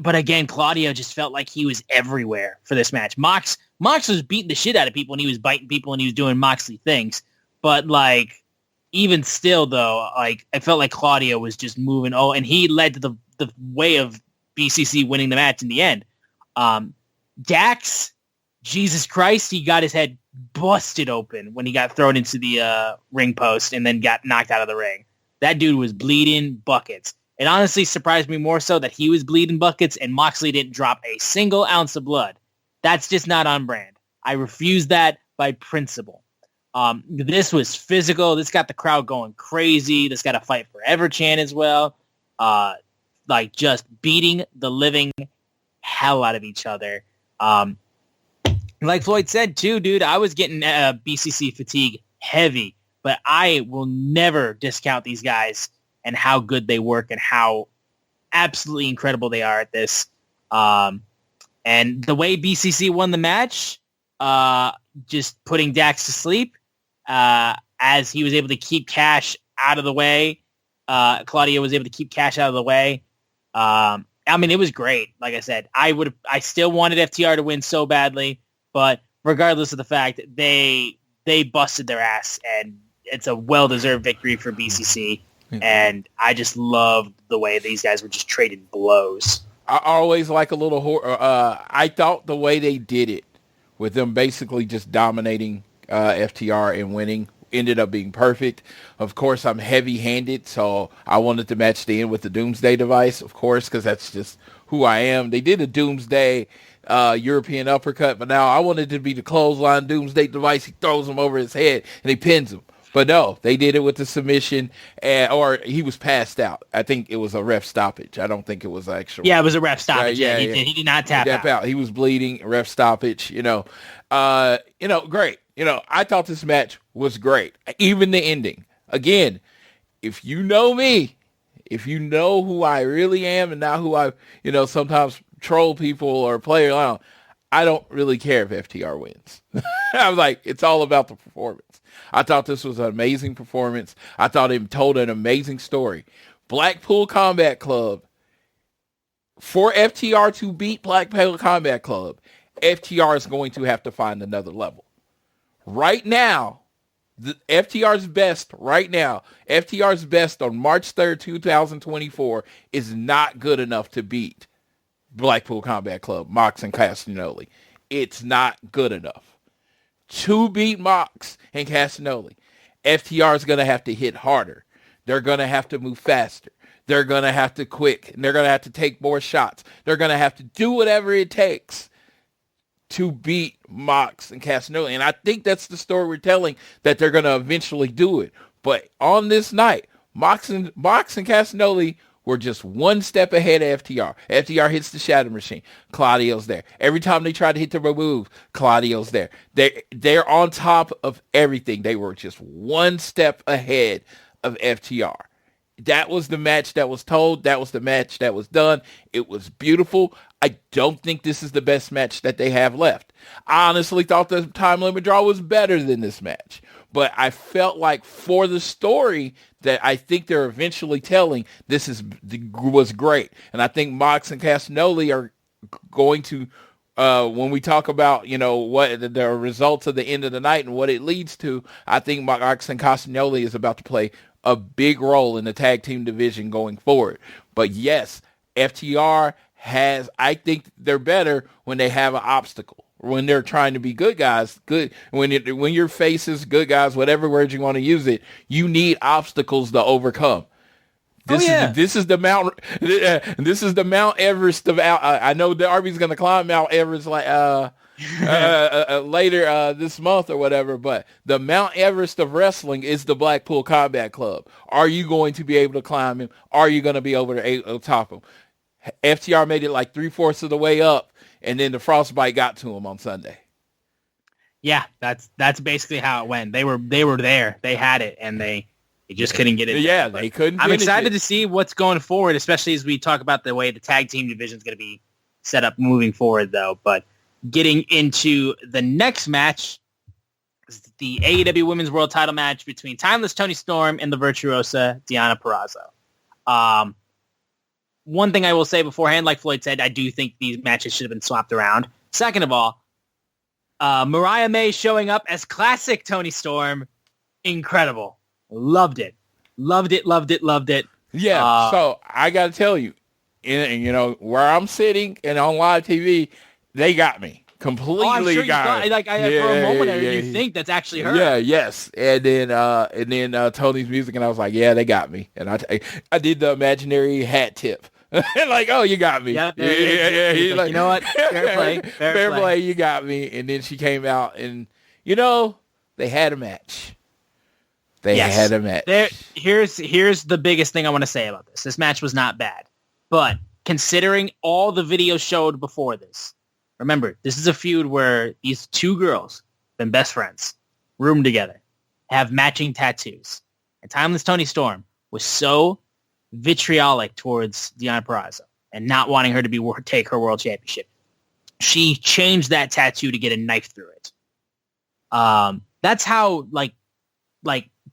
But again, Claudio just felt like he was everywhere for this match. Mox was beating the shit out of people, and he was biting people, and he was doing Moxley things. But, like, even still, though, like, I felt like Claudio was just moving. Oh, and he led to the way of BCC winning the match in the end. Dax, Jesus Christ, he got his head busted open when he got thrown into the ring post and then got knocked out of the ring. That dude was bleeding buckets. It honestly surprised me more so that he was bleeding buckets and Moxley didn't drop a single ounce of blood. That's just not on brand. I refuse that by principle. This was physical. This got the crowd going crazy. This got a fight forever chant as well. Like just beating the living hell out of each other. Like Floyd said too, dude, I was getting BCC fatigue heavy, but I will never discount these guys and how good they work and how absolutely incredible they are at this. And the way BCC won the match, just putting Dax to sleep, as he was able to keep Cash out of the way. Claudio was able to keep Cash out of the way. I mean, it was great. Like I said, I still wanted FTR to win so badly, but regardless of the fact, they busted their ass, and it's a well-deserved victory for BCC. And I just loved the way these guys were just trading blows. I always like a little I thought the way they did it with them basically just dominating FTR and winning ended up being perfect. Of course, I'm heavy-handed, so I wanted the match to end with the Doomsday device, of course, because that's just who I am. They did a Doomsday European uppercut, but now I wanted it to be the clothesline Doomsday device. He throws him over his head, and he pins him. But no, they did it with the submission, or he was passed out. I think it was a ref stoppage. I don't think it was actual. Yeah, it was a ref stoppage. He did not tap out. He was bleeding, ref stoppage, great. I thought this match was great. Even the ending. Again, if you know me, if you know who I really am and not who I, sometimes troll people or play around, I don't really care if FTR wins. I'm like, it's all about the performance. I thought this was an amazing performance. I thought it told an amazing story. Blackpool Combat Club, for FTR to beat Blackpool Combat Club, FTR is going to have to find another level. Right now, FTR's best on March 3rd, 2024 is not good enough to beat Blackpool Combat Club, Mox and Castagnoli. It's not good enough. To beat Mox and Castagnoli, FTR is going to have to hit harder. They're going to have to move faster. They're going to have to quick. And they're going to have to take more shots. They're going to have to do whatever it takes to beat Mox and Castagnoli. And I think that's the story we're telling, that they're going to eventually do it. But on this night, Mox and Castagnoli were just one step ahead of FTR. FTR hits the Shadow Machine. Claudio's there. Every time they try to hit the remove, Claudio's there. They're on top of everything. They were just one step ahead of FTR. That was the match that was told. That was the match that was done. It was beautiful. I don't think this is the best match that they have left. I honestly thought the time limit draw was better than this match. But I felt like for the story that I think they're eventually telling, was great. And I think Mox and Castagnoli are going to, when we talk about, what the results of the end of the night and what it leads to, I think Mox and Castagnoli is about to play a big role in the tag team division going forward. But yes, FTR I think they're better when they have an obstacle. When they're trying to be good guys, when your face is good guys, whatever word you want to use it, you need obstacles to overcome. This is the Mount Everest of I know the Arby's going to climb Mount Everest later this month or whatever, but the Mount Everest of wrestling is the Blackpool Combat Club. Are you going to be able to climb him? Are you going to be able to top him? FTR made it like 3/4 of the way up. And then the frostbite got to him on Sunday. Yeah, that's basically how it went. They were there. They had it, and they just couldn't get it. Yeah, they couldn't. I'm excited to see what's going forward, especially as we talk about the way the tag team division is going to be set up moving forward, though. But getting into the next match, the AEW Women's World Title match between Timeless Toni Storm and the Virtuosa Deonna Purrazzo. One thing I will say beforehand, like Floyd said, I do think these matches should have been swapped around. Second of all, Mariah May showing up as classic Toni Storm, incredible. Loved it. Yeah, so I got to tell you, where I'm sitting and on live TV, they got me. Completely sure got me. For a moment, you think that's actually her. Yeah, yes. And then Tony's music, and I was like, yeah, they got me. And I did the imaginary hat tip. Like, oh, you got me. Yeah. He's like, you know what? Fair play. You got me. And then she came out, and they had a match. Had a match. Here's the biggest thing I want to say about this. This match was not bad, but considering all the videos showed before this, remember, this is a feud where these two girls, been best friends, room together, have matching tattoos, and Timeless Toni Storm was so vitriolic towards Deonna Purrazzo and not wanting her to take her world championship. She changed that tattoo to get a knife through it. That's how like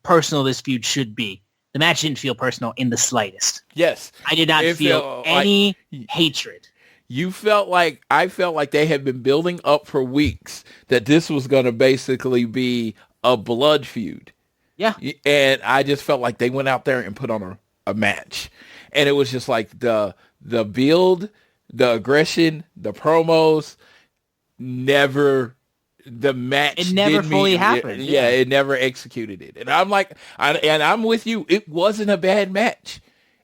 personal this feud should be. The match didn't feel personal in the slightest. Yes, I did not feel any hatred. I felt like they had been building up for weeks that this was going to basically be a blood feud. Yeah, and I just felt like they went out there and put on a match, and it was just like the build, the aggression, the promos never the match it never fully happened. Yeah, it never executed it. And I'm like, I'm with you. It wasn't a bad match.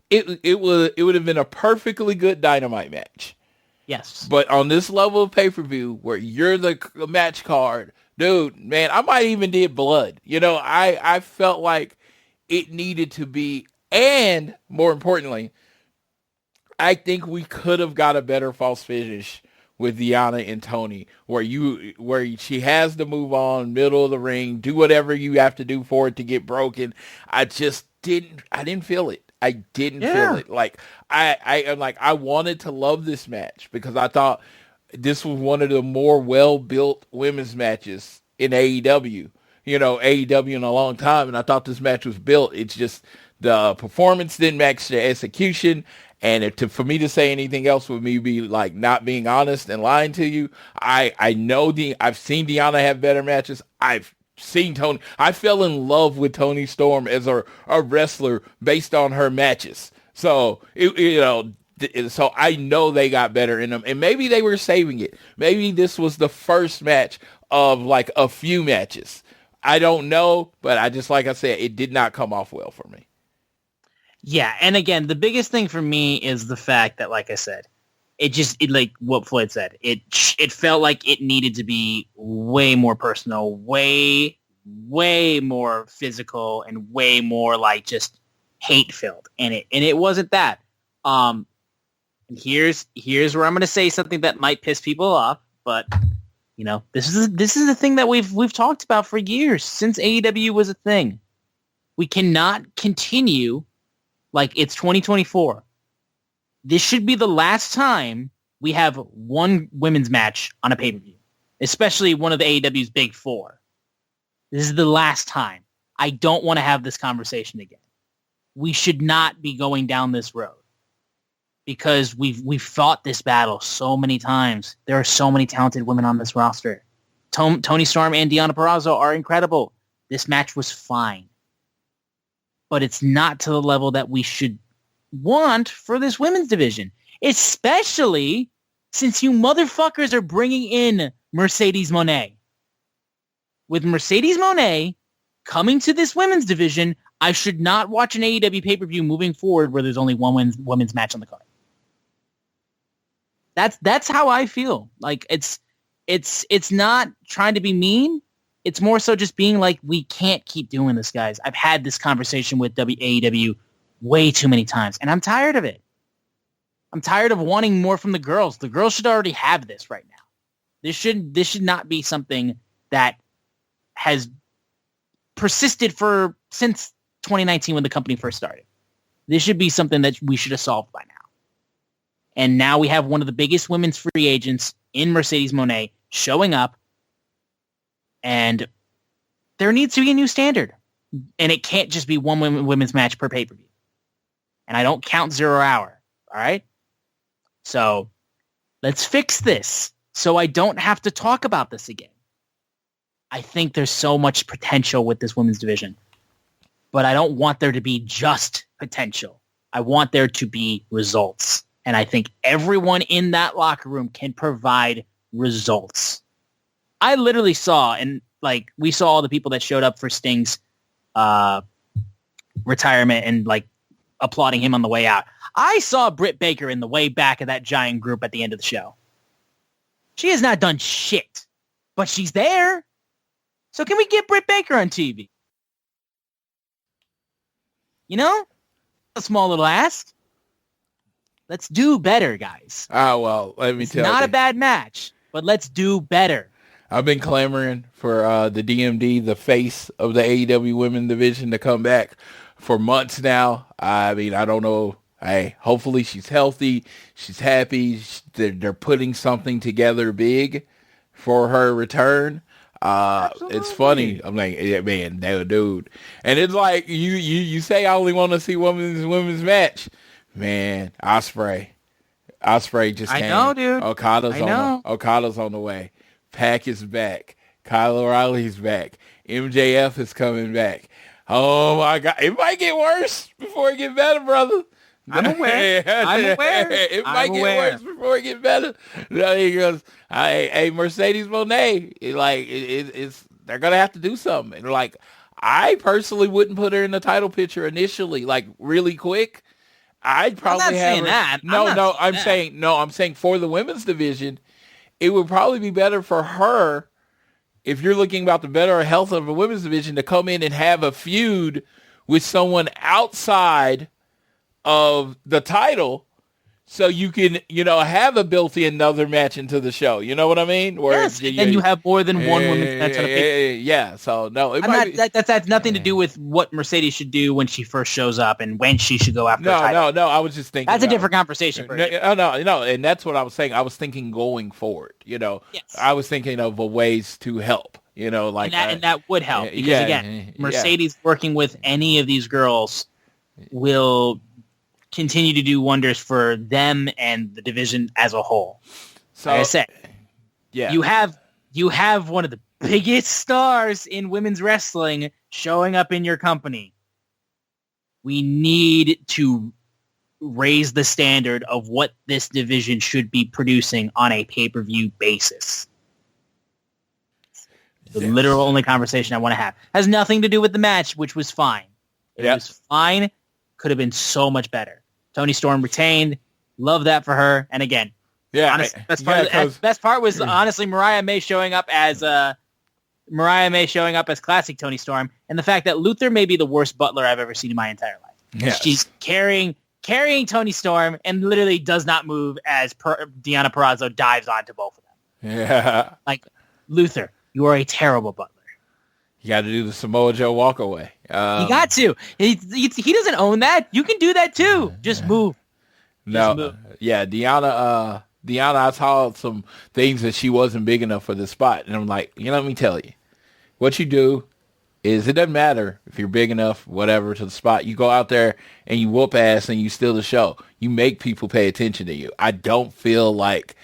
It would have been a perfectly good Dynamite match. Yes. But on this level of pay-per-view where you're the match card, dude, man, I might even did blood. I felt like it needed to be, and more importantly, I think we could have got a better false finish with Deonna and Tony, where she has to move on, middle of the ring, do whatever you have to do for it to get broken. I didn't feel it. I didn't feel it. Like I wanted to love this match because I thought this was one of the more well-built women's matches in AEW. AEW in a long time, and I thought this match was built. It's just the performance didn't match the execution. And for me to say anything else would me be like not being honest and lying to you. I know I've seen Deonna have better matches. I've seen Tony. I fell in love with Toni Storm as a wrestler based on her matches. So so I know they got better in them, and maybe they were saving it. Maybe this was the first match of like a few matches. I don't know, but like I said, it did not come off well for me. Yeah, and again, the biggest thing for me is the fact that, like I said, it like what Floyd said, it felt like it needed to be way more personal, way more physical, and way more like just hate filled, and it wasn't that. And here's where I'm going to say something that might piss people off, but this is the thing that we've talked about for years since AEW was a thing. We cannot continue. Like, it's 2024. This should be the last time we have one women's match on a pay-per-view, especially one of the AEW's big four. This is the last time. I don't want to have this conversation again. We should not be going down this road because we've fought this battle so many times. There are so many talented women on this roster. Toni Storm and Deonna Purrazzo are incredible. This match was fine. But it's not to the level that we should want for this women's division, especially since you motherfuckers are bringing in Mercedes Moné. With Mercedes Moné coming to this women's division, I should not watch an AEW pay-per-view moving forward where there's only one women's match on the card. That's how I feel. Like it's not trying to be mean. It's more so just being like, we can't keep doing this, guys. I've had this conversation with AEW way too many times, and I'm tired of it. I'm tired of wanting more from the girls. The girls should already have this right now. This should not be something that has persisted since 2019 when the company first started. This should be something that we should have solved by now. And now we have one of the biggest women's free agents in Mercedes Moné showing up. And there needs to be a new standard. And it can't just be one women's match per pay-per-view. And I don't count 0 hour. All right? So let's fix this so I don't have to talk about this again. I think there's so much potential with this women's division. But I don't want there to be just potential. I want there to be results. And I think everyone in that locker room can provide results. I literally saw, and like we saw all the people that showed up for Sting's retirement and like applauding him on the way out. I saw Britt Baker in the way back of that giant group at the end of the show. She has not done shit, but she's there. So can we get Britt Baker on TV? A small little ask. Let's do better, guys. Well, let me tell you. It's not a bad match, but let's do better. I've been clamoring for the DMD, the face of the AEW women division, to come back for months now. I mean, I don't know. Hey, hopefully she's healthy. She's happy. They're putting something together big for her return. It's funny. I'm like, yeah, man, dude. And it's like, you say I only want to see women's match. Man, Ospreay just came. I know, dude. Okada's on the way. Pac is back. Kyle O'Reilly's back. MJF is coming back. Oh my God. It might get worse before it get better, brother. I'm aware. It might get worse before it gets better. He goes, hey, Mercedes Moné, it's they're gonna have to do something. And like, I personally wouldn't put her in the title picture initially, like really quick. I'd probably I'm not saying that. I'm saying for the women's division, it would probably be better for her, if you're looking about the better health of the women's division, to come in and have a feud with someone outside of the title, so you can, have a built-in another match into the show. You know what I mean? Yes, and you have more than one women's match on a pay. Yeah, so no, that has nothing to do with what Mercedes should do when she first shows up and when she should go after. No. I was just thinking that's a different conversation. No, and that's what I was saying. I was thinking going forward. Yes. I was thinking of ways to help. And that would help because again, Mercedes working with any of these girls will continue to do wonders for them and the division as a whole. So, like I said, you have one of the biggest stars in women's wrestling showing up in your company. We need to raise the standard of what this division should be producing on a pay-per-view basis. The literal only conversation I want to have. Has nothing to do with the match, which was fine. It was fine. Could have been so much better. Toni Storm retained. Love that for her. And again, best part was honestly Mariah May showing up as classic Toni Storm, and the fact that Luther may be the worst butler I've ever seen in my entire life. Yes. She's carrying Toni Storm and literally does not move as Deonna Purrazzo dives onto both of them. Yeah. Like, Luther, you are a terrible butler. You got to do the Samoa Joe walk away. You got to. He doesn't own that. You can do that too. Just move. Deonna, I saw some things that she wasn't big enough for this spot. And I'm like, let me tell you. What you do is it doesn't matter if you're big enough, whatever, to the spot. You go out there and you whoop ass and you steal the show. You make people pay attention to you. I don't feel like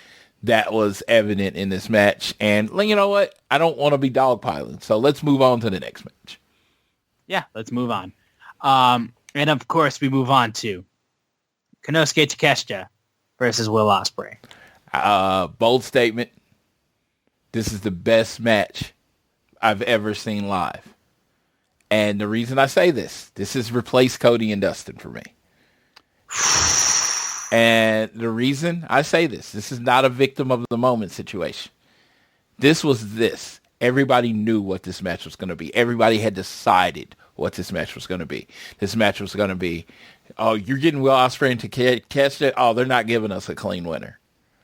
that was evident in this match. And you know what? I don't want to be dogpiling. So let's move on to the next match. Yeah, let's move on. And of course, we move on to Konosuke Takeshita versus Will Ospreay. Bold statement. This is the best match I've ever seen live. And the reason I say this is replace Cody and Dustin for me. And the reason I say this is not a victim of the moment situation. This was this. Everybody knew what this match was going to be. Everybody had decided what this match was going to be. This match was going to be, oh, you're getting Will Ospreay into Takeshita. Oh, they're not giving us a clean winner.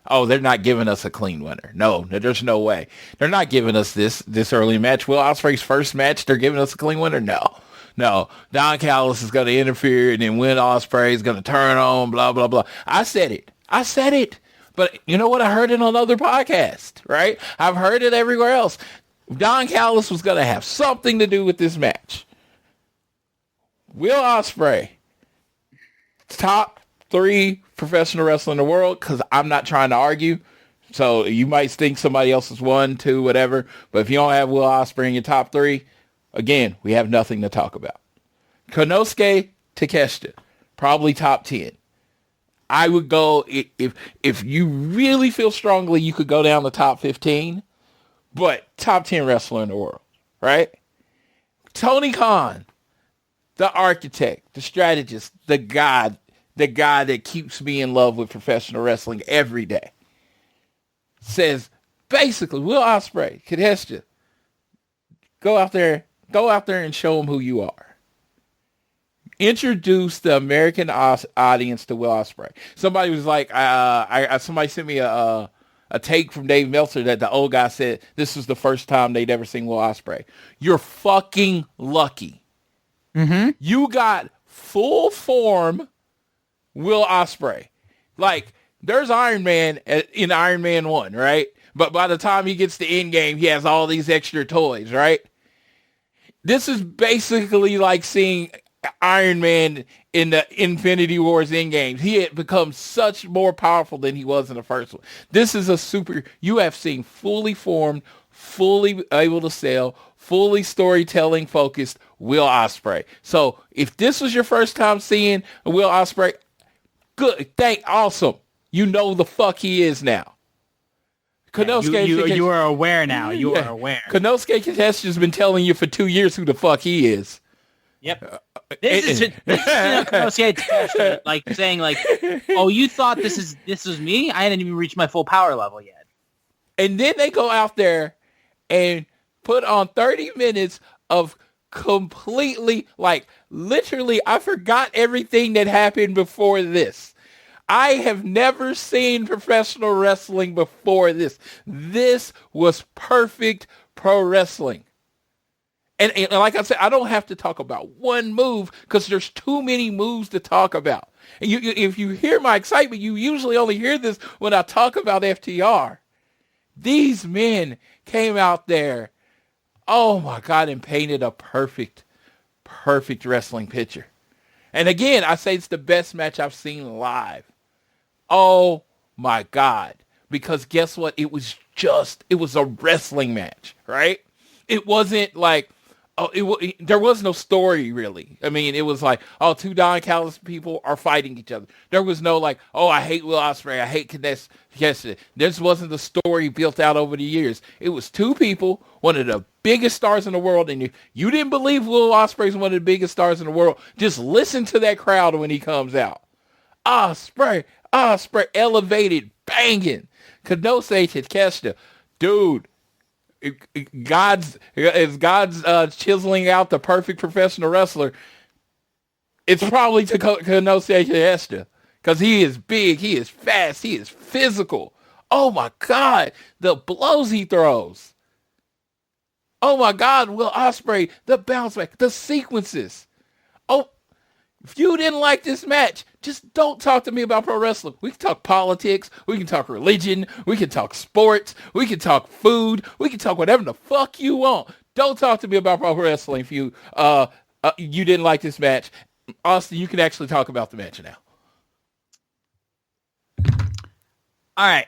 Oh, they're not giving us a clean winner. No, there's no way. They're not giving us this early match. Will Ospreay's first match, they're giving us a clean winner? No. Don Callis is going to interfere, and then Will Ospreay is going to turn on, blah, blah, blah. I said it. But you know what? I heard it on other podcasts, right? I've heard it everywhere else. Don Callis was going to have something to do with this match. Will Ospreay, top 3 professional wrestler in the world, because I'm not trying to argue. So you might think somebody else is 1, 2, whatever. But if you don't have Will Ospreay in your top 3, again, we have nothing to talk about. Konosuke Takeshita, probably top 10. I would go, if you really feel strongly, you could go down the top 15, but top 10 wrestler in the world, right? Tony Khan, the architect, the strategist, the guy that keeps me in love with professional wrestling every day, says, basically, Will Ospreay, Takeshita, go out there and show them who you are. Introduce the American audience to Will Ospreay. Somebody was like, somebody sent me a take from Dave Meltzer that the old guy said this was the first time they'd ever seen Will Ospreay. You're fucking lucky. Mm-hmm. You got full form Will Ospreay. Like, there's Iron Man in Iron Man 1, right? But by the time he gets to Endgame, he has all these extra toys, right? This is basically like seeing Iron Man in the Infinity Wars Endgame. He had become such more powerful than he was in the first one. This is you have seen fully formed, fully able to sell, fully storytelling focused Will Ospreay. So if this was your first time seeing Will Ospreay, Good. Awesome. You know the fuck he is now. You are aware now. You are aware. Konosuke Takeshi's been telling you for 2 years who the fuck he is. Yep. This is Konosuke Takeshi, like saying like, "Oh, you thought this was me? I hadn't even reached my full power level yet." And then they go out there and put on 30 minutes of completely, like, literally, I forgot everything that happened before this. I have never seen professional wrestling before this. This was perfect pro wrestling. And like I said, I don't have to talk about one move because there's too many moves to talk about. And if you hear my excitement, you usually only hear this when I talk about FTR. These men came out there, oh my God, and painted a perfect wrestling picture. And again, I say it's the best match I've seen live. Oh my God. Because guess what? It was a wrestling match, right? It wasn't like, there was no story really. I mean, it was like, two Don Callis people are fighting each other. There was no like, I hate Will Ospreay, I hate Kanesh. This wasn't the story built out over the years. It was two people, one of the biggest stars in the world, and you didn't believe Will Ospreay is one of the biggest stars in the world. Just listen to that crowd when he comes out. Ospreay, elevated, banging. Konosuke Takeshita, dude. God's chiseling out the perfect professional wrestler. It's probably Konosuke Takeshita because he is big, he is fast, he is physical. Oh my God, the blows he throws. Oh my God, Will Ospreay, the bounce back, the sequences. Oh, if you didn't like this match, just don't talk to me about pro wrestling. We can talk politics. We can talk religion. We can talk sports. We can talk food. We can talk whatever the fuck you want. Don't talk to me about pro wrestling if you didn't like this match. Austin, you can actually talk about the match now. All right.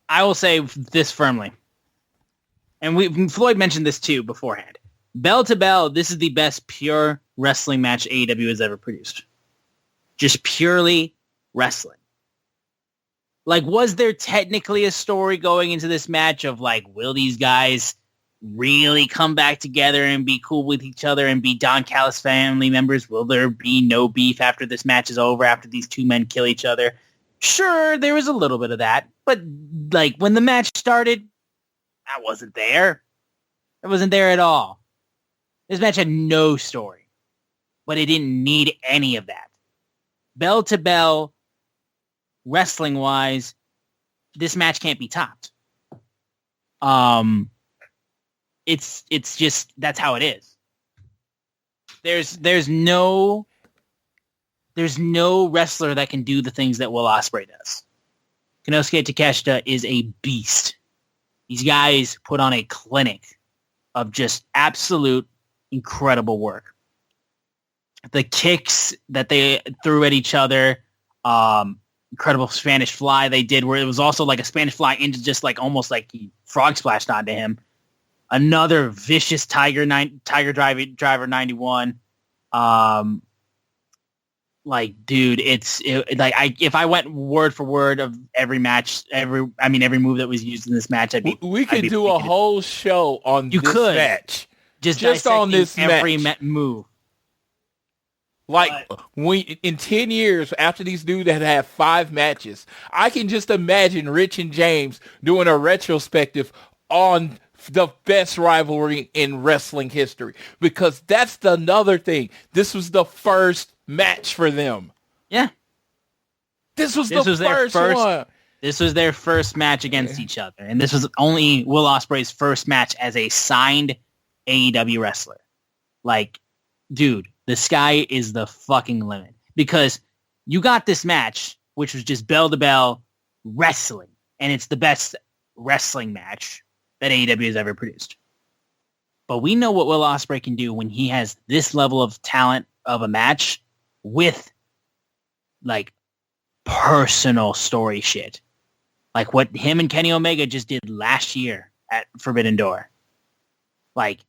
I will say this firmly. And Floyd mentioned this too beforehand. Bell to bell, this is the best pure wrestling match AEW has ever produced. Just purely wrestling. Like, was there technically a story going into this match of like, will these guys really come back together and be cool with each other and be Don Callis family members? Will there be no beef after this match is over, after these two men kill each other? Sure, there was a little bit of that. But like, when the match started, I wasn't there. I wasn't there at all. This match had no story, but it didn't need any of that. Bell to bell, wrestling-wise, this match can't be topped. It's just, that's how it is. There's no wrestler that can do the things that Will Ospreay does. Konosuke Takeshita is a beast. These guys put on a clinic of just absolute incredible work. The kicks that they threw at each other, incredible Spanish fly they did, where it was also like a Spanish fly into just like almost like he frog splashed onto him. Another vicious Tiger Driver 91. Like, dude, if I went word for word of every match, every move that was used in this match, we could do a whole show on this match. Just on this every match. Move. Like, in 10 years, after these dudes had 5 matches, I can just imagine Rich and James doing a retrospective on the best rivalry in wrestling history. Because that's another thing. This was the first match for them. Yeah. This was the first one. This was their first match against each other. And this was only Will Ospreay's first match as a signed AEW wrestler. Like, dude, the sky is the fucking limit. Because you got this match, which was just bell-to-bell wrestling. And it's the best wrestling match that AEW has ever produced. But we know what Will Ospreay can do when he has this level of talent of a match with, like, personal story shit. Like what him and Kenny Omega just did last year at Forbidden Door. Like,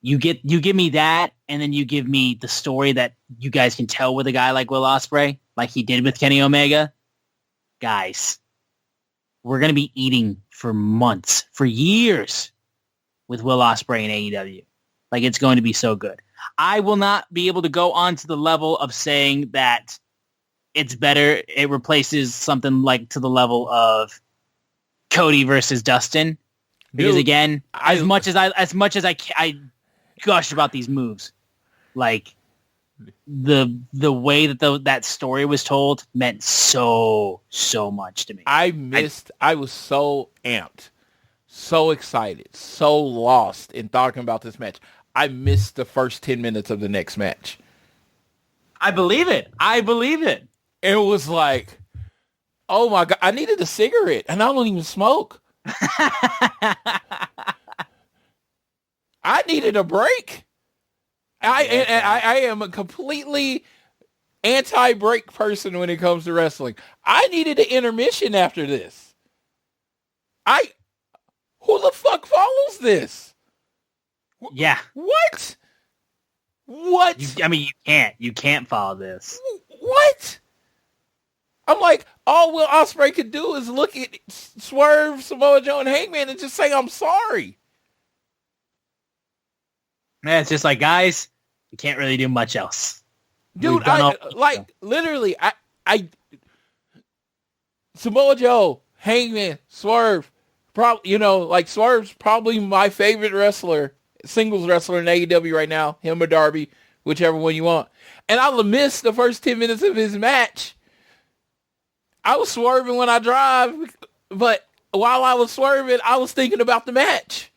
you give me that, and then you give me the story that you guys can tell with a guy like Will Ospreay. like he did with Kenny Omega, guys, we're going to be eating for months, for years with Will Ospreay and AEW. Like, it's going to be so good. I will not be able to go on to the level of saying that it's better. It replaces something like to the level of Cody versus Dustin. Because again, as much as I gush about these moves, like the way that that story was told meant so much to me. I was so amped, so excited, so lost in talking about this match. I missed the first 10 minutes of the next match. I believe it. It was like, oh my God, I needed a cigarette and I don't even smoke. I needed a break. I am a completely anti-break person when it comes to wrestling. I needed an intermission after this. Who the fuck follows this? Yeah. What? You can't follow this. What? I'm like, all Will Ospreay could do is look at Swerve, Samoa Joe, and Hangman and just say, I'm sorry. Man, it's just like, guys, you can't really do much else. Dude, literally, Samoa Joe, Hangman, Swerve, Swerve's probably my favorite wrestler, singles wrestler in AEW right now, him or Darby, whichever one you want. And I'll miss the first 10 minutes of his match. I was swerving when I drive, but while I was swerving, I was thinking about the match.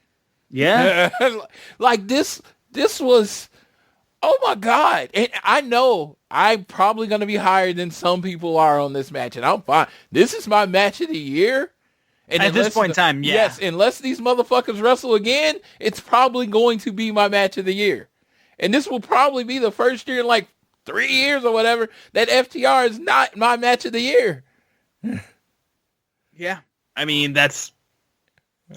Yeah. Like this was, oh my God. And I know I'm probably going to be higher than some people are on this match, and I'm fine. This is my match of the year. And at this point in time, yeah. Yes, unless these motherfuckers wrestle again, it's probably going to be my match of the year. And this will probably be the first year in like 3 years or whatever that FTR is not my match of the year. Yeah. I mean, that's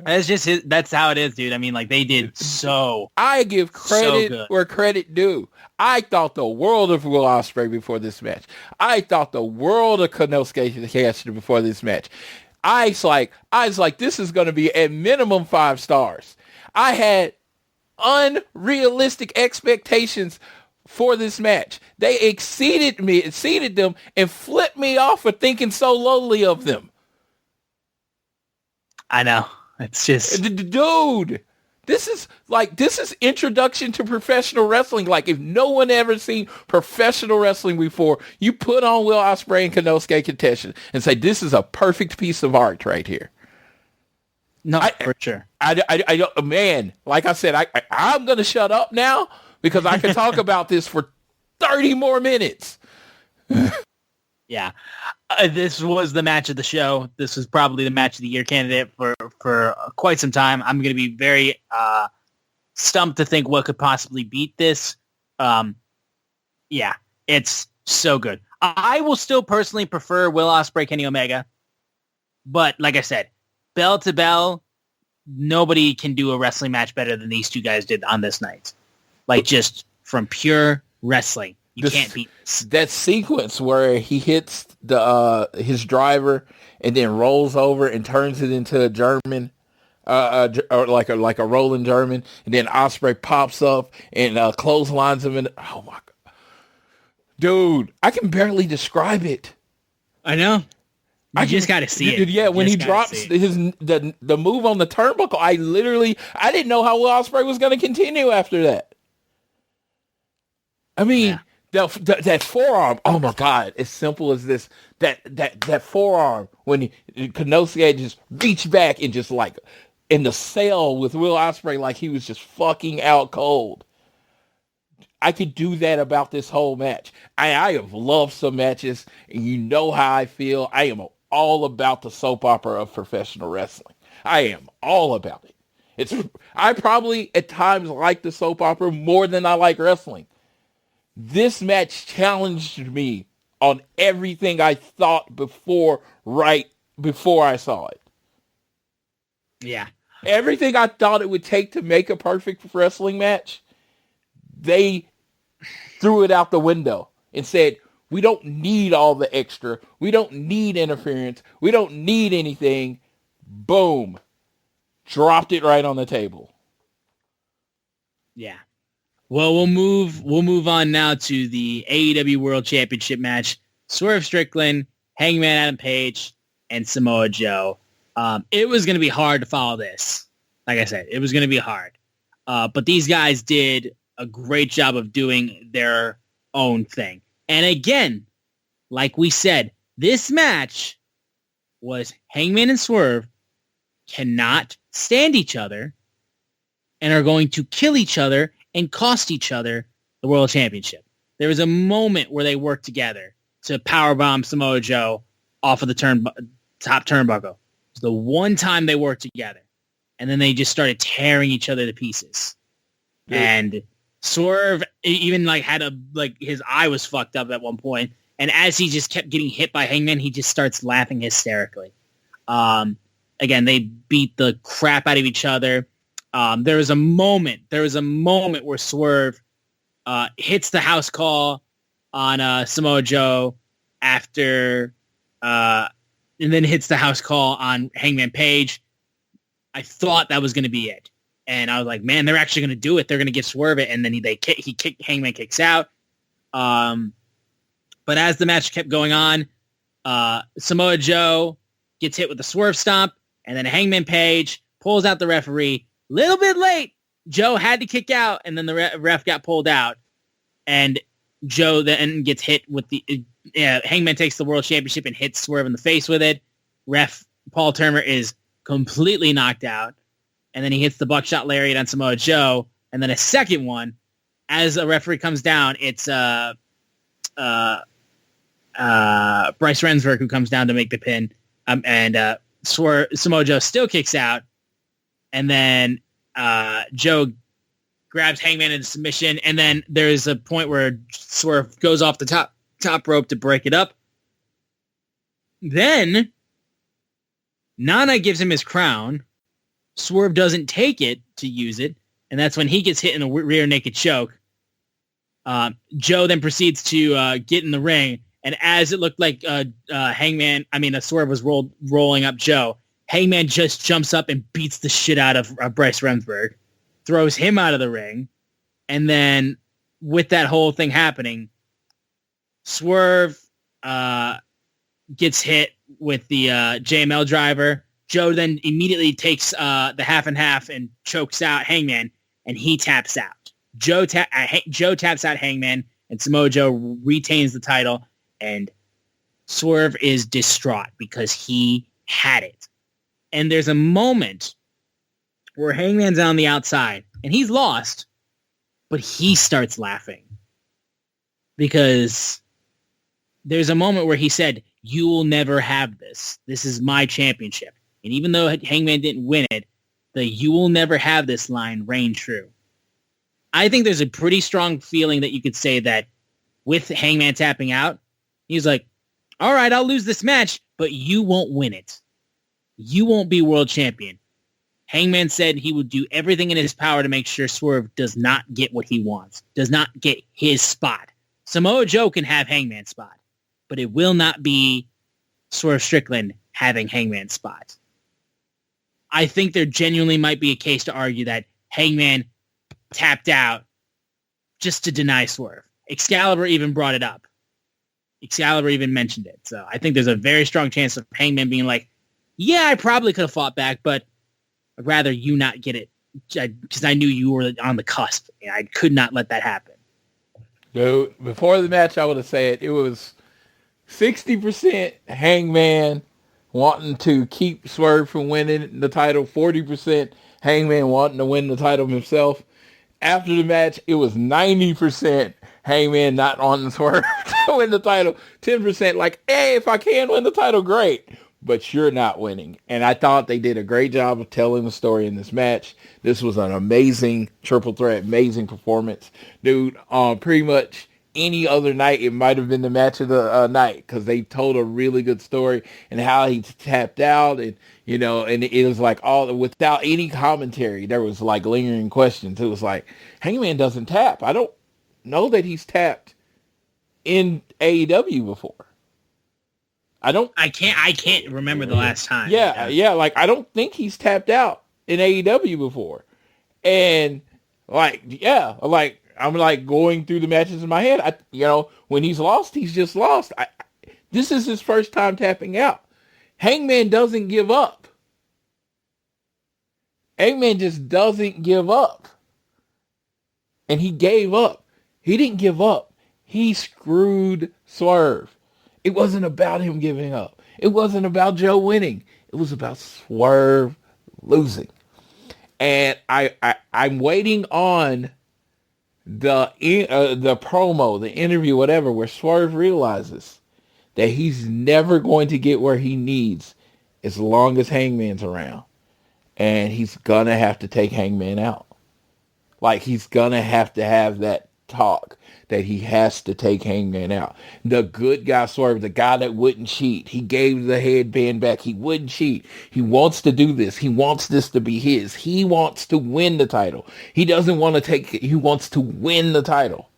how it is, dude. I mean, like, they did so. I give credit where credit due. I thought the world of Will Ospreay before this match. I thought the world of Konosuke before this match. I was like, this is going to be at minimum 5 stars. I had unrealistic expectations for this match. They exceeded them, and flipped me off for thinking so lowly of them. I know. It's just, dude, this is introduction to professional wrestling. Like, if no one ever seen professional wrestling before, you put on Will Ospreay and Konosuke Contestation and say, this is a perfect piece of art right here. No, for sure. I don't, man, like I said, I'm going to shut up now because I can talk about this for 30 more minutes. Yeah. This was the match of the show. This was probably the match of the year candidate for quite some time. I'm going to be very stumped to think what could possibly beat this. Yeah, it's so good. I will still personally prefer Will Ospreay, Kenny Omega. But like I said, bell to bell, nobody can do a wrestling match better than these two guys did on this night. Like, just from pure wrestling. You can't beat this. That sequence where he hits his driver and then rolls over and turns it into a German, or like a rolling German, and then Ospreay pops up and clotheslines him. Oh my God, dude! I can barely describe it. I know. I just got to see it. Yeah, when he drops the move on the turnbuckle, I didn't know how Will Ospreay was going to continue after that. I mean. Yeah. That forearm, oh my God, as simple as this, that forearm when Konosuke just reached back and just like in the cell with Will Ospreay like he was just fucking out cold. I could do that about this whole match. I have loved some matches, and you know how I feel. I am all about the soap opera of professional wrestling. I am all about it. I probably at times like the soap opera more than I like wrestling. This match challenged me on everything I thought before I saw it. Yeah. Everything I thought it would take to make a perfect wrestling match, they threw it out the window and said, We don't need all the extra. We don't need interference. We don't need anything. Boom. Dropped it right on the table. Yeah. Well, we'll move on now to the AEW World Championship match. Swerve Strickland, Hangman Adam Page, and Samoa Joe. It was going to be hard to follow this. Like I said, it was going to be hard. But these guys did a great job of doing their own thing. And again, like we said, this match was Hangman and Swerve cannot stand each other and are going to kill each other and cost each other the World Championship. There was a moment where they worked together to powerbomb Samoa Joe off of the top turnbuckle. It's the one time they worked together. And then they just started tearing each other to pieces. Yeah. And Swerve even had his eye was fucked up at one point. And as he just kept getting hit by Hangman, he just starts laughing hysterically. Again, they beat the crap out of each other. There was a moment where Swerve hits the house call on Samoa Joe after, and then hits the house call on Hangman Page. I thought that was going to be it. And I was like, man, they're actually going to do it. They're going to get Swerve it. And then Hangman kicks out. But as the match kept going on, Samoa Joe gets hit with the Swerve Stomp. And then Hangman Page pulls out the referee. Little bit late. Joe had to kick out. And then the ref got pulled out. And Joe then gets hit with the... Hangman takes the World Championship and hits Swerve in the face with it. Ref Paul Turner is completely knocked out. And then he hits the buckshot lariat on Samoa Joe. And then a second one, as a referee comes down, it's Bryce Rensburg who comes down to make the pin. And Samoa Joe still kicks out. And then Joe grabs Hangman into submission. And then there's a point where Swerve goes off the top rope to break it up. Then Nana gives him his crown. Swerve doesn't take it to use it, and that's when he gets hit in the rear naked choke. Joe then proceeds to get in the ring, and as it looked like Swerve was rolling up Joe, Hangman just jumps up and beats the shit out of Bryce Remsburg, throws him out of the ring, and then with that whole thing happening, Swerve gets hit with the JML driver. Joe then immediately takes the half and half and chokes out Hangman, and he taps out. Joe taps out Hangman, and Samoa Joe retains the title, and Swerve is distraught because he had it. And there's a moment where Hangman's on the outside, and he's lost, but he starts laughing. Because there's a moment where he said, "You will never have this. This is my championship." And even though Hangman didn't win it, the "you will never have this" line reigned true. I think there's a pretty strong feeling that you could say that with Hangman tapping out, he's like, all right, I'll lose this match, but you won't win it. You won't be world champion. Hangman said he would do everything in his power to make sure Swerve does not get what he wants, does not get his spot. Samoa Joe can have Hangman's spot, but it will not be Swerve Strickland having Hangman's spot. I think there genuinely might be a case to argue that Hangman tapped out just to deny Swerve. Excalibur even brought it up. Excalibur even mentioned it. So I think there's a very strong chance of Hangman being like, yeah, I probably could have fought back, but I'd rather you not get it because I knew you were on the cusp. And I could not let that happen. Dude, before the match, I would have said it was 60% Hangman wanting to keep Swerve from winning the title, 40% Hangman wanting to win the title himself. After the match, it was 90% Hangman not wanting Swerve to win the title, 10% like, hey, if I can win the title, great, but you're not winning. And I thought they did a great job of telling the story in this match. This was an amazing triple threat, amazing performance. Dude, pretty much any other night, it might have been the match of the night because they told a really good story and how he tapped out and, you know, and it was like all without any commentary. There was like lingering questions. It was like, Hangman doesn't tap. I don't know that he's tapped in AEW before. I can't remember the last time. Yeah. Like, I don't think he's tapped out in AEW before. And like, I'm like going through the matches in my head. When he's lost, he's just lost. This is his first time tapping out. Hangman doesn't give up. Hangman just doesn't give up. And he gave up. He didn't give up. He screwed Swerve. It wasn't about him giving up. It wasn't about Joe winning. It was about Swerve losing. And I'm waiting on the promo, the interview, whatever, where Swerve realizes that he's never going to get where he needs as long as Hangman's around. And he's going to have to take Hangman out. Like, he's going to have that talk that he has to take Hangman out. The good guy Swerve, the guy that wouldn't cheat. He gave the headband back. He wouldn't cheat. He wants to do this. He wants this to be his. He wants to win the title. He doesn't want to take it. He wants to win the title.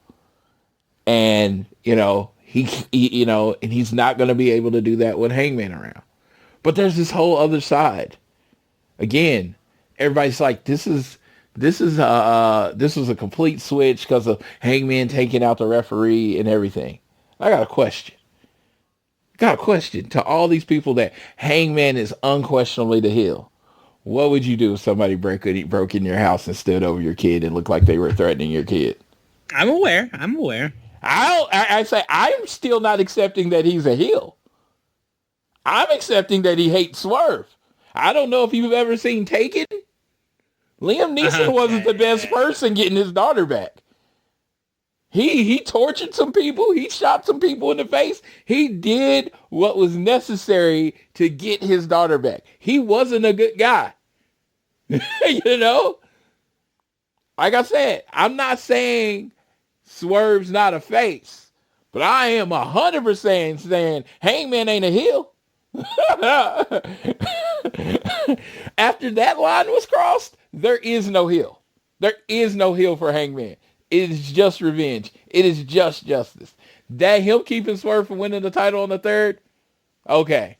And, and he's not going to be able to do that with Hangman around. But there's this whole other side. Again, everybody's like, this was a complete switch because of Hangman taking out the referee and everything. I got a question. To all these people that Hangman is unquestionably the heel. What would you do if somebody broke in your house and stood over your kid and looked like they were threatening your kid? I'm aware. I say I'm still not accepting that he's a heel. I'm accepting that he hates Swerve. I don't know if you've ever seen Taken. Liam Neeson wasn't the best person getting his daughter back. He tortured some people. He shot some people in the face. He did what was necessary to get his daughter back. He wasn't a good guy. Like I said, I'm not saying Swerve's not a face, but I am 100% saying Hangman ain't a heel. After that line was crossed, there is no heel. There is no heel for Hangman. It is just revenge. It is just justice. That him keeping Swerve from winning the title on the third, okay.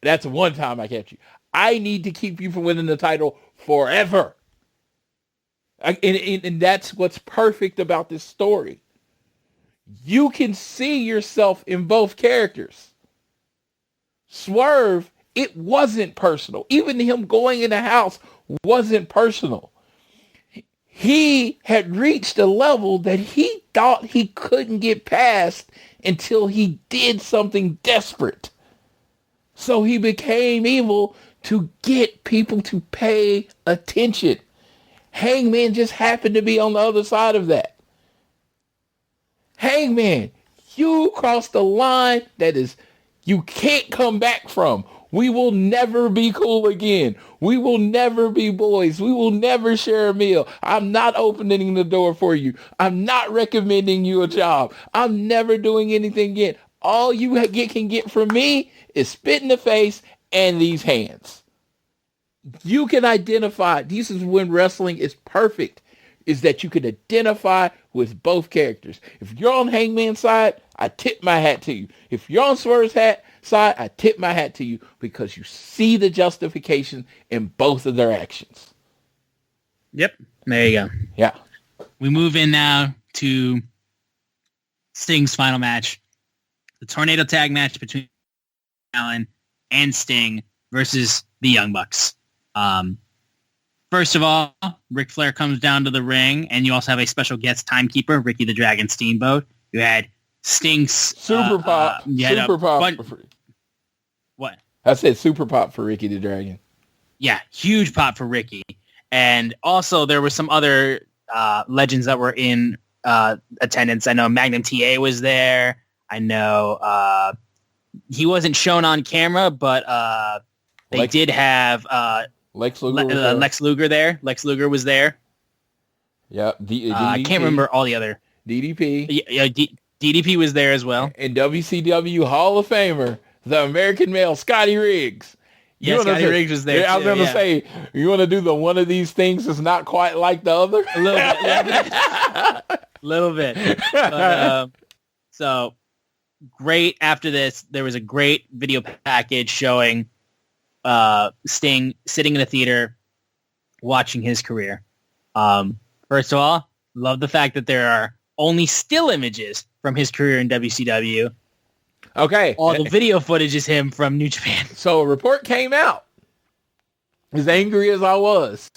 That's one time I kept you. I need to keep you from winning the title forever. And that's what's perfect about this story. You can see yourself in both characters. Swerve, it wasn't personal. Even him going in the house wasn't personal. He had reached a level that he thought he couldn't get past until he did something desperate. So he became evil to get people to pay attention. Hangman just happened to be on the other side of that. Hangman, you crossed a line that is you can't come back from. We will never be cool again. We will never be boys. We will never share a meal. I'm not opening the door for you. I'm not recommending you a job. I'm never doing anything again. All you can get from me is spit in the face and these hands. You can identify. This is when wrestling is perfect, is that you can identify with both characters. If you're on Hangman's side, I tip my hat to you. If you're on Swerve's side, I tip my hat to you because you see the justification in both of their actions. Yep. There you go. Yeah. We move in now to Sting's final match. The tornado tag match between Allen and Sting versus the Young Bucks. First of all, Ric Flair comes down to the ring, and you also have a special guest timekeeper, Ricky the Dragon Steamboat. You had Sting's Super Pop. Super Pop. What? I said Super Pop for Ricky the Dragon. Yeah, huge pop for Ricky. And also there were some other legends that were in attendance. I know Magnum TA was there. I know he wasn't shown on camera, but they did have Lex Luger. Lex Luger there. Lex Luger was there. Yeah, I can't remember all the other. DDP. Yeah, DDP was there as well. And WCW Hall of Famer, the American male, Scotty Riggs. Yeah, Scotty Riggs was there. I was going to say, you want to do the one of these things that's not quite like the other? A little bit. Little bit. But, so great after this. There was a great video package showing Sting sitting in a theater watching his career. First of all, love the fact that there are only still images from his career in WCW. Okay. All the video footage is him from New Japan. So a report came out. As angry as I was,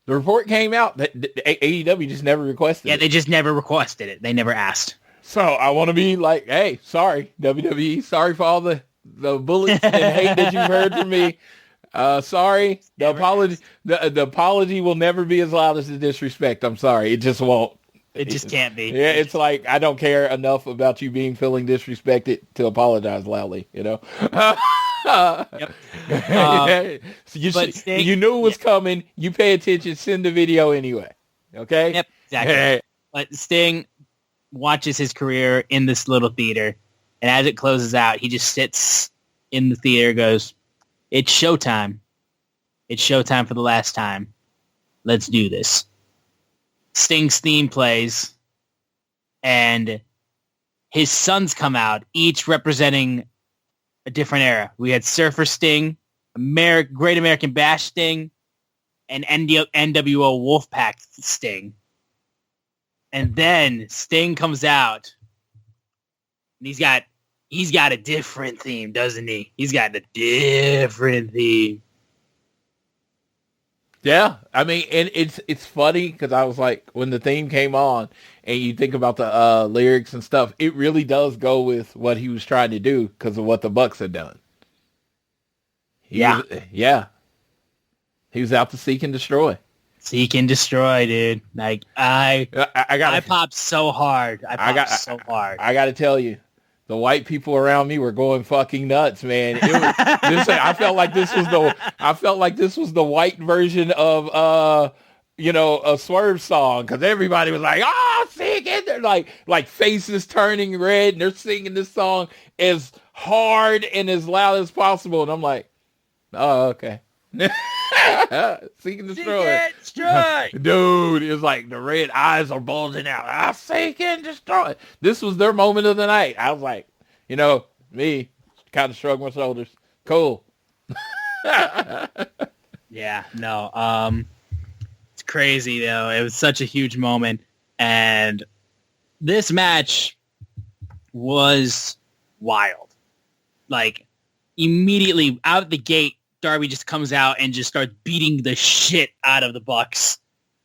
the report came out that AEW just never requested it. Yeah, they just never requested it. They never asked. So I want to be like, hey, sorry, WWE. Sorry for all the bullets and hate that you've heard from me. Sorry. The apology will never be as loud as the disrespect. I'm sorry. It just won't. It just can't be. Yeah, it's like I don't care enough about you feeling disrespected to apologize loudly, you know? Yep. So you knew it was coming. You pay attention, send the video anyway. Okay? Yep, exactly. But Sting watches his career in this little theater, and as it closes out, he just sits in the theater, goes, "It's showtime. It's showtime for the last time. Let's do this." Sting's theme plays, and his sons come out, each representing a different era. We had Surfer Sting, Great American Bash Sting, and NWO Wolfpack Sting. And then Sting comes out, and he's got a different theme, doesn't he? He's got a different theme. Yeah, I mean, and it's funny because I was like, when the theme came on, and you think about the lyrics and stuff, it really does go with what he was trying to do because of what the Bucks had done. He was out to seek and destroy. Seek and destroy, dude. Like I popped so hard. I got to tell you, the white people around me were going fucking nuts, man. I felt like this was the white version of a Swerve song because everybody was like, "Oh, sing it!" They're like faces turning red, and they're singing this song as hard and as loud as possible, and I'm like, "Oh, okay." Seek and destroy. Dude, it was like the red eyes are bulging out. I seek and destroy. This was their moment of the night. I was like, me kind of shrugged my shoulders. Cool. Yeah, no. It's crazy though. It was such a huge moment, and this match was wild. Like immediately out the gate, Darby just comes out and just starts beating the shit out of the Bucks.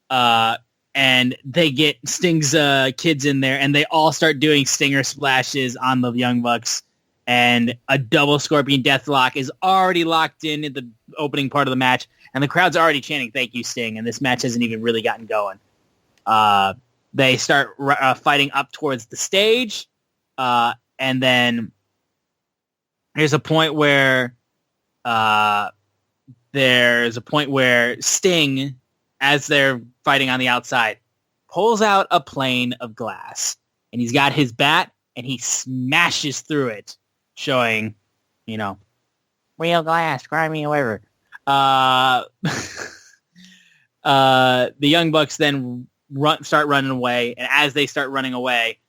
And they get Sting's kids in there, and they all start doing stinger splashes on the Young Bucks. And a double Scorpion Deathlock is already locked in at the opening part of the match. And the crowd's already chanting, "Thank you, Sting." And this match hasn't even really gotten going. They start fighting up towards the stage. And then there's a point where Sting, as they're fighting on the outside, pulls out a plane of glass, and he's got his bat, and he smashes through it, showing, real glass, grimy, whatever. The Young Bucks then start running away, and as they start running away,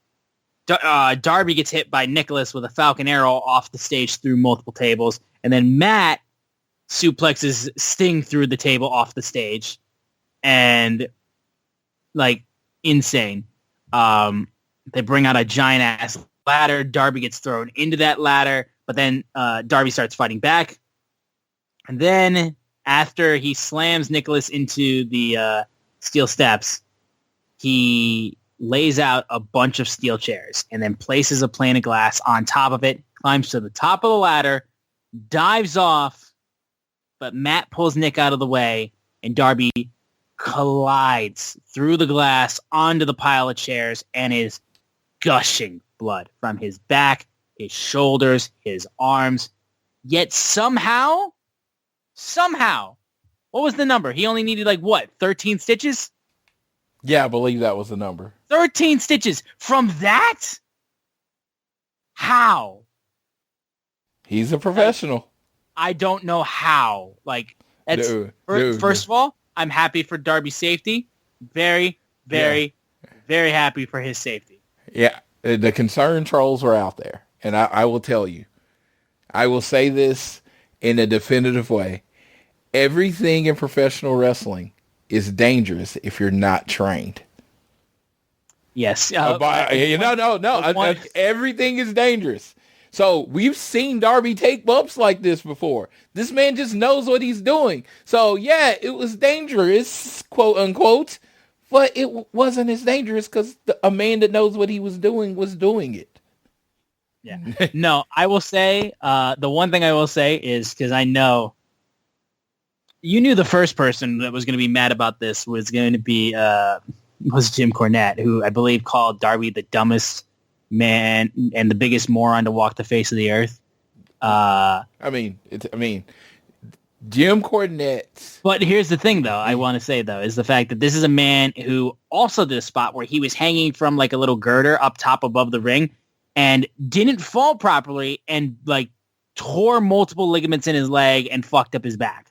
Darby gets hit by Nicholas with a Falcon Arrow off the stage through multiple tables, and then Matt suplexes Sting through the table off the stage, and insane. They bring out a giant ass ladder. Darby gets thrown into that ladder, but then Darby starts fighting back, and then after he slams Nicholas into the steel steps, he lays out a bunch of steel chairs and then places a plane of glass on top of it, climbs to the top of the ladder, dives off, but Matt pulls Nick out of the way, and Darby collides through the glass onto the pile of chairs and is gushing blood from his back, his shoulders, his arms. Yet somehow, what was the number? He only needed 13 stitches? Yeah, I believe that was the number. 13 stitches. From that? How? He's a professional. I don't know how. First of all, I'm happy for Darby's safety. Very, very, very happy for his safety. Yeah. the concerned trolls were out there. And I will tell you, I will say this in a definitive way. Everything in professional wrestling is dangerous if you're not trained. Yes. No. Everything is dangerous. So we've seen Darby take bumps like this before. This man just knows what he's doing. So yeah, it was dangerous, quote unquote, but it wasn't as dangerous because a man that knows what he was doing it. Yeah. No, I will say, the one thing I will say is, because I know you knew the first person that was going to be mad about this was going to be was Jim Cornette, who I believe called Darby the dumbest man and the biggest moron to walk the face of the earth. Jim Cornette. But here's the thing, though, I want to say, though, is the fact that this is a man who also did a spot where he was hanging from like a little girder up top above the ring and didn't fall properly and like tore multiple ligaments in his leg and fucked up his back.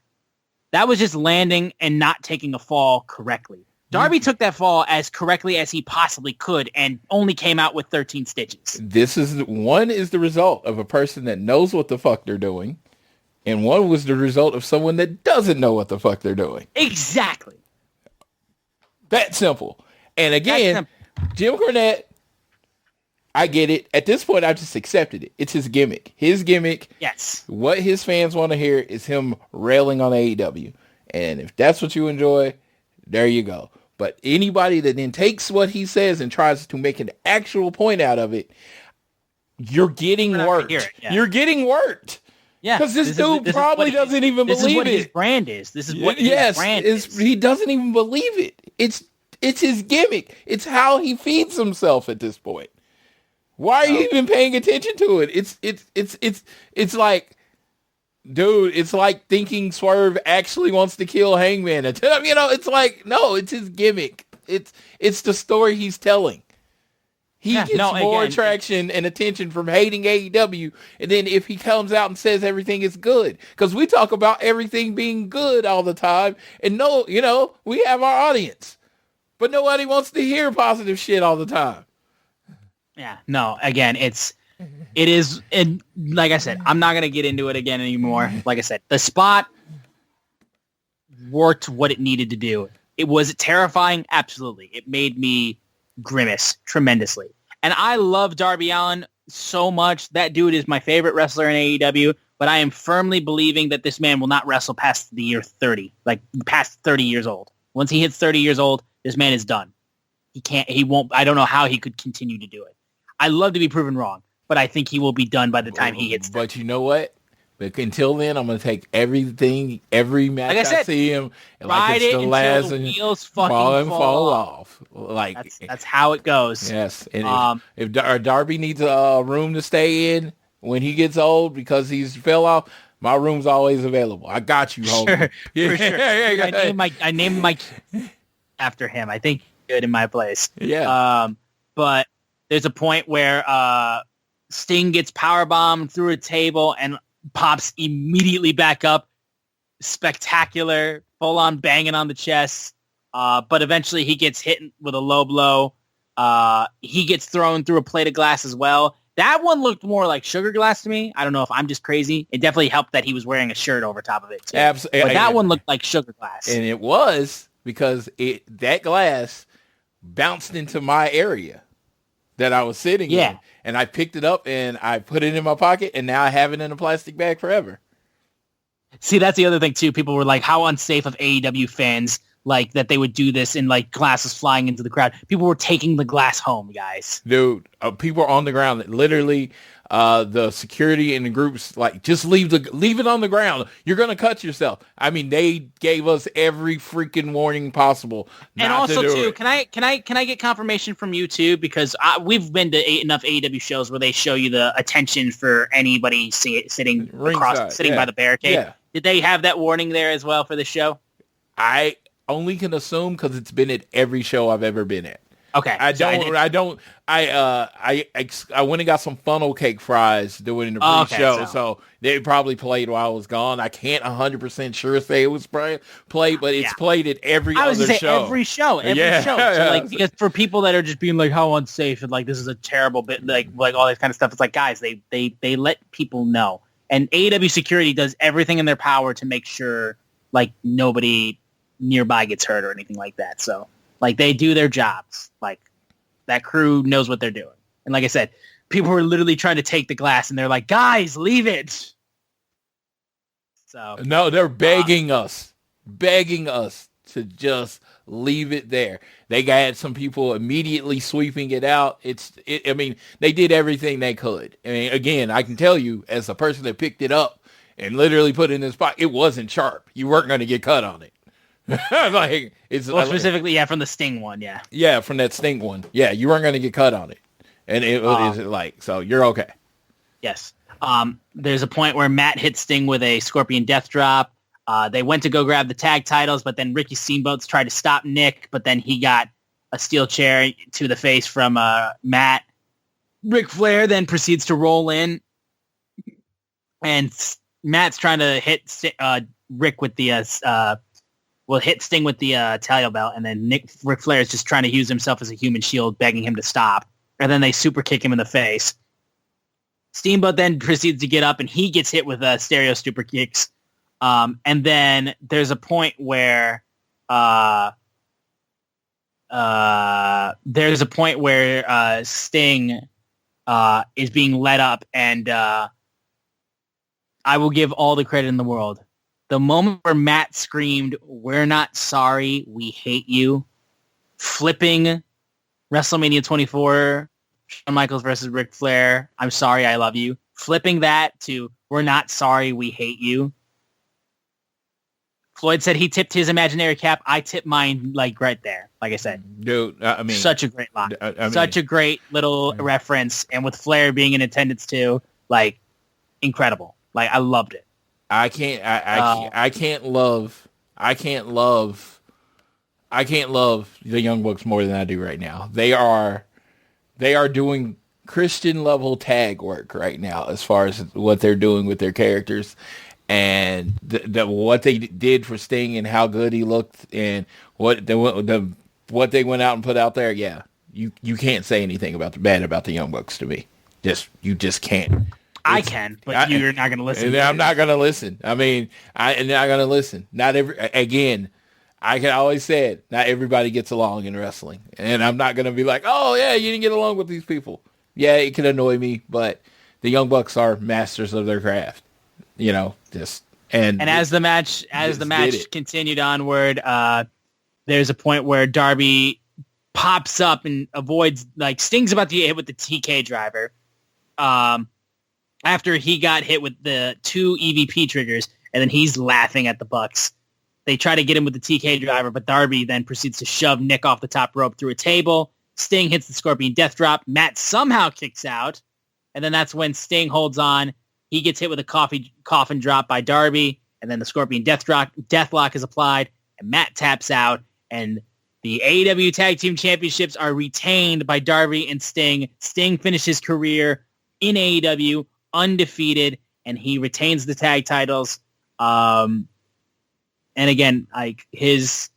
That was just landing and not taking a fall correctly. Darby took that fall as correctly as he possibly could and only came out with 13 stitches. One is the result of a person that knows what the fuck they're doing, and one was the result of someone that doesn't know what the fuck they're doing. Exactly. That simple. And again, Jim Cornette, I get it. At this point, I've just accepted it. It's his gimmick. His gimmick. Yes. What his fans want to hear is him railing on AEW. And if that's what you enjoy, there you go. But anybody that then takes what he says and tries to make an actual point out of it, you're getting worked. Yeah. You're getting worked. Yeah. Because this dude probably doesn't even believe it. This is what his brand is. This is what his brand is. He doesn't even believe it. It's his gimmick. It's how he feeds himself at this point. Why are you even paying attention to it? It's like, dude, it's like thinking Swerve actually wants to kill Hangman. It's like, no, it's his gimmick. It's the story he's telling. He gets more traction and attention from hating AEW, and then if he comes out and says everything is good, because we talk about everything being good all the time, and we have our audience, but nobody wants to hear positive shit all the time. Yeah, no, again, it is, and like I said, I'm not going to get into it again anymore. Like I said, the spot worked what it needed to do. Was it terrifying? Absolutely. It made me grimace tremendously. And I love Darby Allin so much. That dude is my favorite wrestler in AEW, but I am firmly believing that this man will not wrestle past the year 30, like past 30 years old. Once he hits 30 years old, this man is done. He won't, I don't know how he could continue to do it. I love to be proven wrong, but I think he will be done by the time he hits 30. But you know what? But until then, I'm going to take every match like I said, see him, like it's the last, the wheels fucking fall off. Like that's how it goes. Yes, and if Darby needs a room to stay in when he gets old because he's fell off, my room's always available. I got you, homie. Sure, for sure. I named my after him. I think good in my place. Yeah. But there's a point where Sting gets powerbombed through a table and pops immediately back up. Spectacular, full on banging on the chest. But eventually he gets hit with a low blow. He gets thrown through a plate of glass as well. That one looked more like sugar glass to me. I don't know if I'm just crazy. It definitely helped that he was wearing a shirt over top of it too. Absolutely. But that one looked like sugar glass. And it was because that glass bounced into my area that I was sitting in. And I picked it up and I put it in my pocket, and now I have it in a plastic bag forever. See, that's the other thing too. People were like, how unsafe of AEW fans, like that they would do this and like glasses flying into the crowd. People were taking the glass home, guys. Dude, people are on the ground. Literally, the security in the groups like, just leave it on the ground. You're gonna cut yourself. I mean, they gave us every freaking warning possible. And also, too, can I get confirmation from you too? Because we've been to enough AEW shows where they show you the attention for anybody sitting by the barricade. Yeah. Did they have that warning there as well for the show? I only can assume because it's been at every show I've ever been at. Okay. I went and got some funnel cake fries doing the pre-show, so they probably played while I was gone. I can't 100% sure say it was played, but it's played at every other show. Every show. So, like, because for people that are just being like, how unsafe and like this is a terrible bit, like all this kind of stuff. It's like, guys, they let people know, and AEW security does everything in their power to make sure like nobody nearby gets hurt or anything like that. So. Like, they do their jobs. Like, that crew knows what they're doing. And like I said, people were literally trying to take the glass, and they're like, guys, leave it. So no, they're begging us to just leave it there. They got some people immediately sweeping it out. I mean, they did everything they could. I mean, again, I can tell you, as a person that picked it up and literally put it in his pocket, it wasn't sharp. You weren't going to get cut on it. Like specifically, from the Sting one, from that Sting one, you weren't going to get cut on it, and it is like, so you're okay. Yes. There's a point where Matt hits Sting with a Scorpion Death Drop. They went to go grab the tag titles, but then Ricky Steamboat's tried to stop Nick, but then he got a steel chair to the face from Matt. Ric Flair then proceeds to roll in, and Matt's trying to hit Rick with the hit Sting with the title belt, and then Ric Flair is just trying to use himself as a human shield, begging him to stop. And then they super kick him in the face. Steamboat then proceeds to get up, and he gets hit with stereo super kicks. And then there's a point where Sting is being led up, and I will give all the credit in the world. The moment where Matt screamed, "We're not sorry, we hate you," flipping WrestleMania 24, Shawn Michaels versus Ric Flair, "I'm sorry, I love you," flipping that to "We're not sorry, we hate you." Floyd said he tipped his imaginary cap. I tipped mine like right there. Like I said, dude, I mean, such a great line, such a great little reference, and with Flair being in attendance too, like incredible. Like I loved it. I can't love the Young Bucks more than I do right now. They are doing Christian level tag work right now as far as what they're doing with their characters, and what they did for Sting and how good he looked and what they went out and put out there. Yeah, you can't say anything bad about the Young Bucks to me. You just can't. I can, but you're not going to listen. I'm not going to listen. I mean, I'm not going to listen. Again, I can always say it. Not everybody gets along in wrestling, and I'm not going to be like, oh yeah, you didn't get along with these people. Yeah, it can annoy me, but the Young Bucks are masters of their craft. And as the match continued onward, there's a point where Darby pops up and avoids, like, Sting's about to get hit with the TK driver. After he got hit with the 2 EVP triggers, and then he's laughing at the Bucks. They try to get him with the TK driver, but Darby then proceeds to shove Nick off the top rope through a table. Sting hits the Scorpion Death Drop. Matt somehow kicks out, and then that's when Sting holds on. He gets hit with a coffin drop by Darby, and then the Scorpion Deathlock is applied, and Matt taps out, and the AEW Tag Team Championships are retained by Darby and Sting. Sting finished his career in AEW undefeated, and he retains the tag titles. And again, like his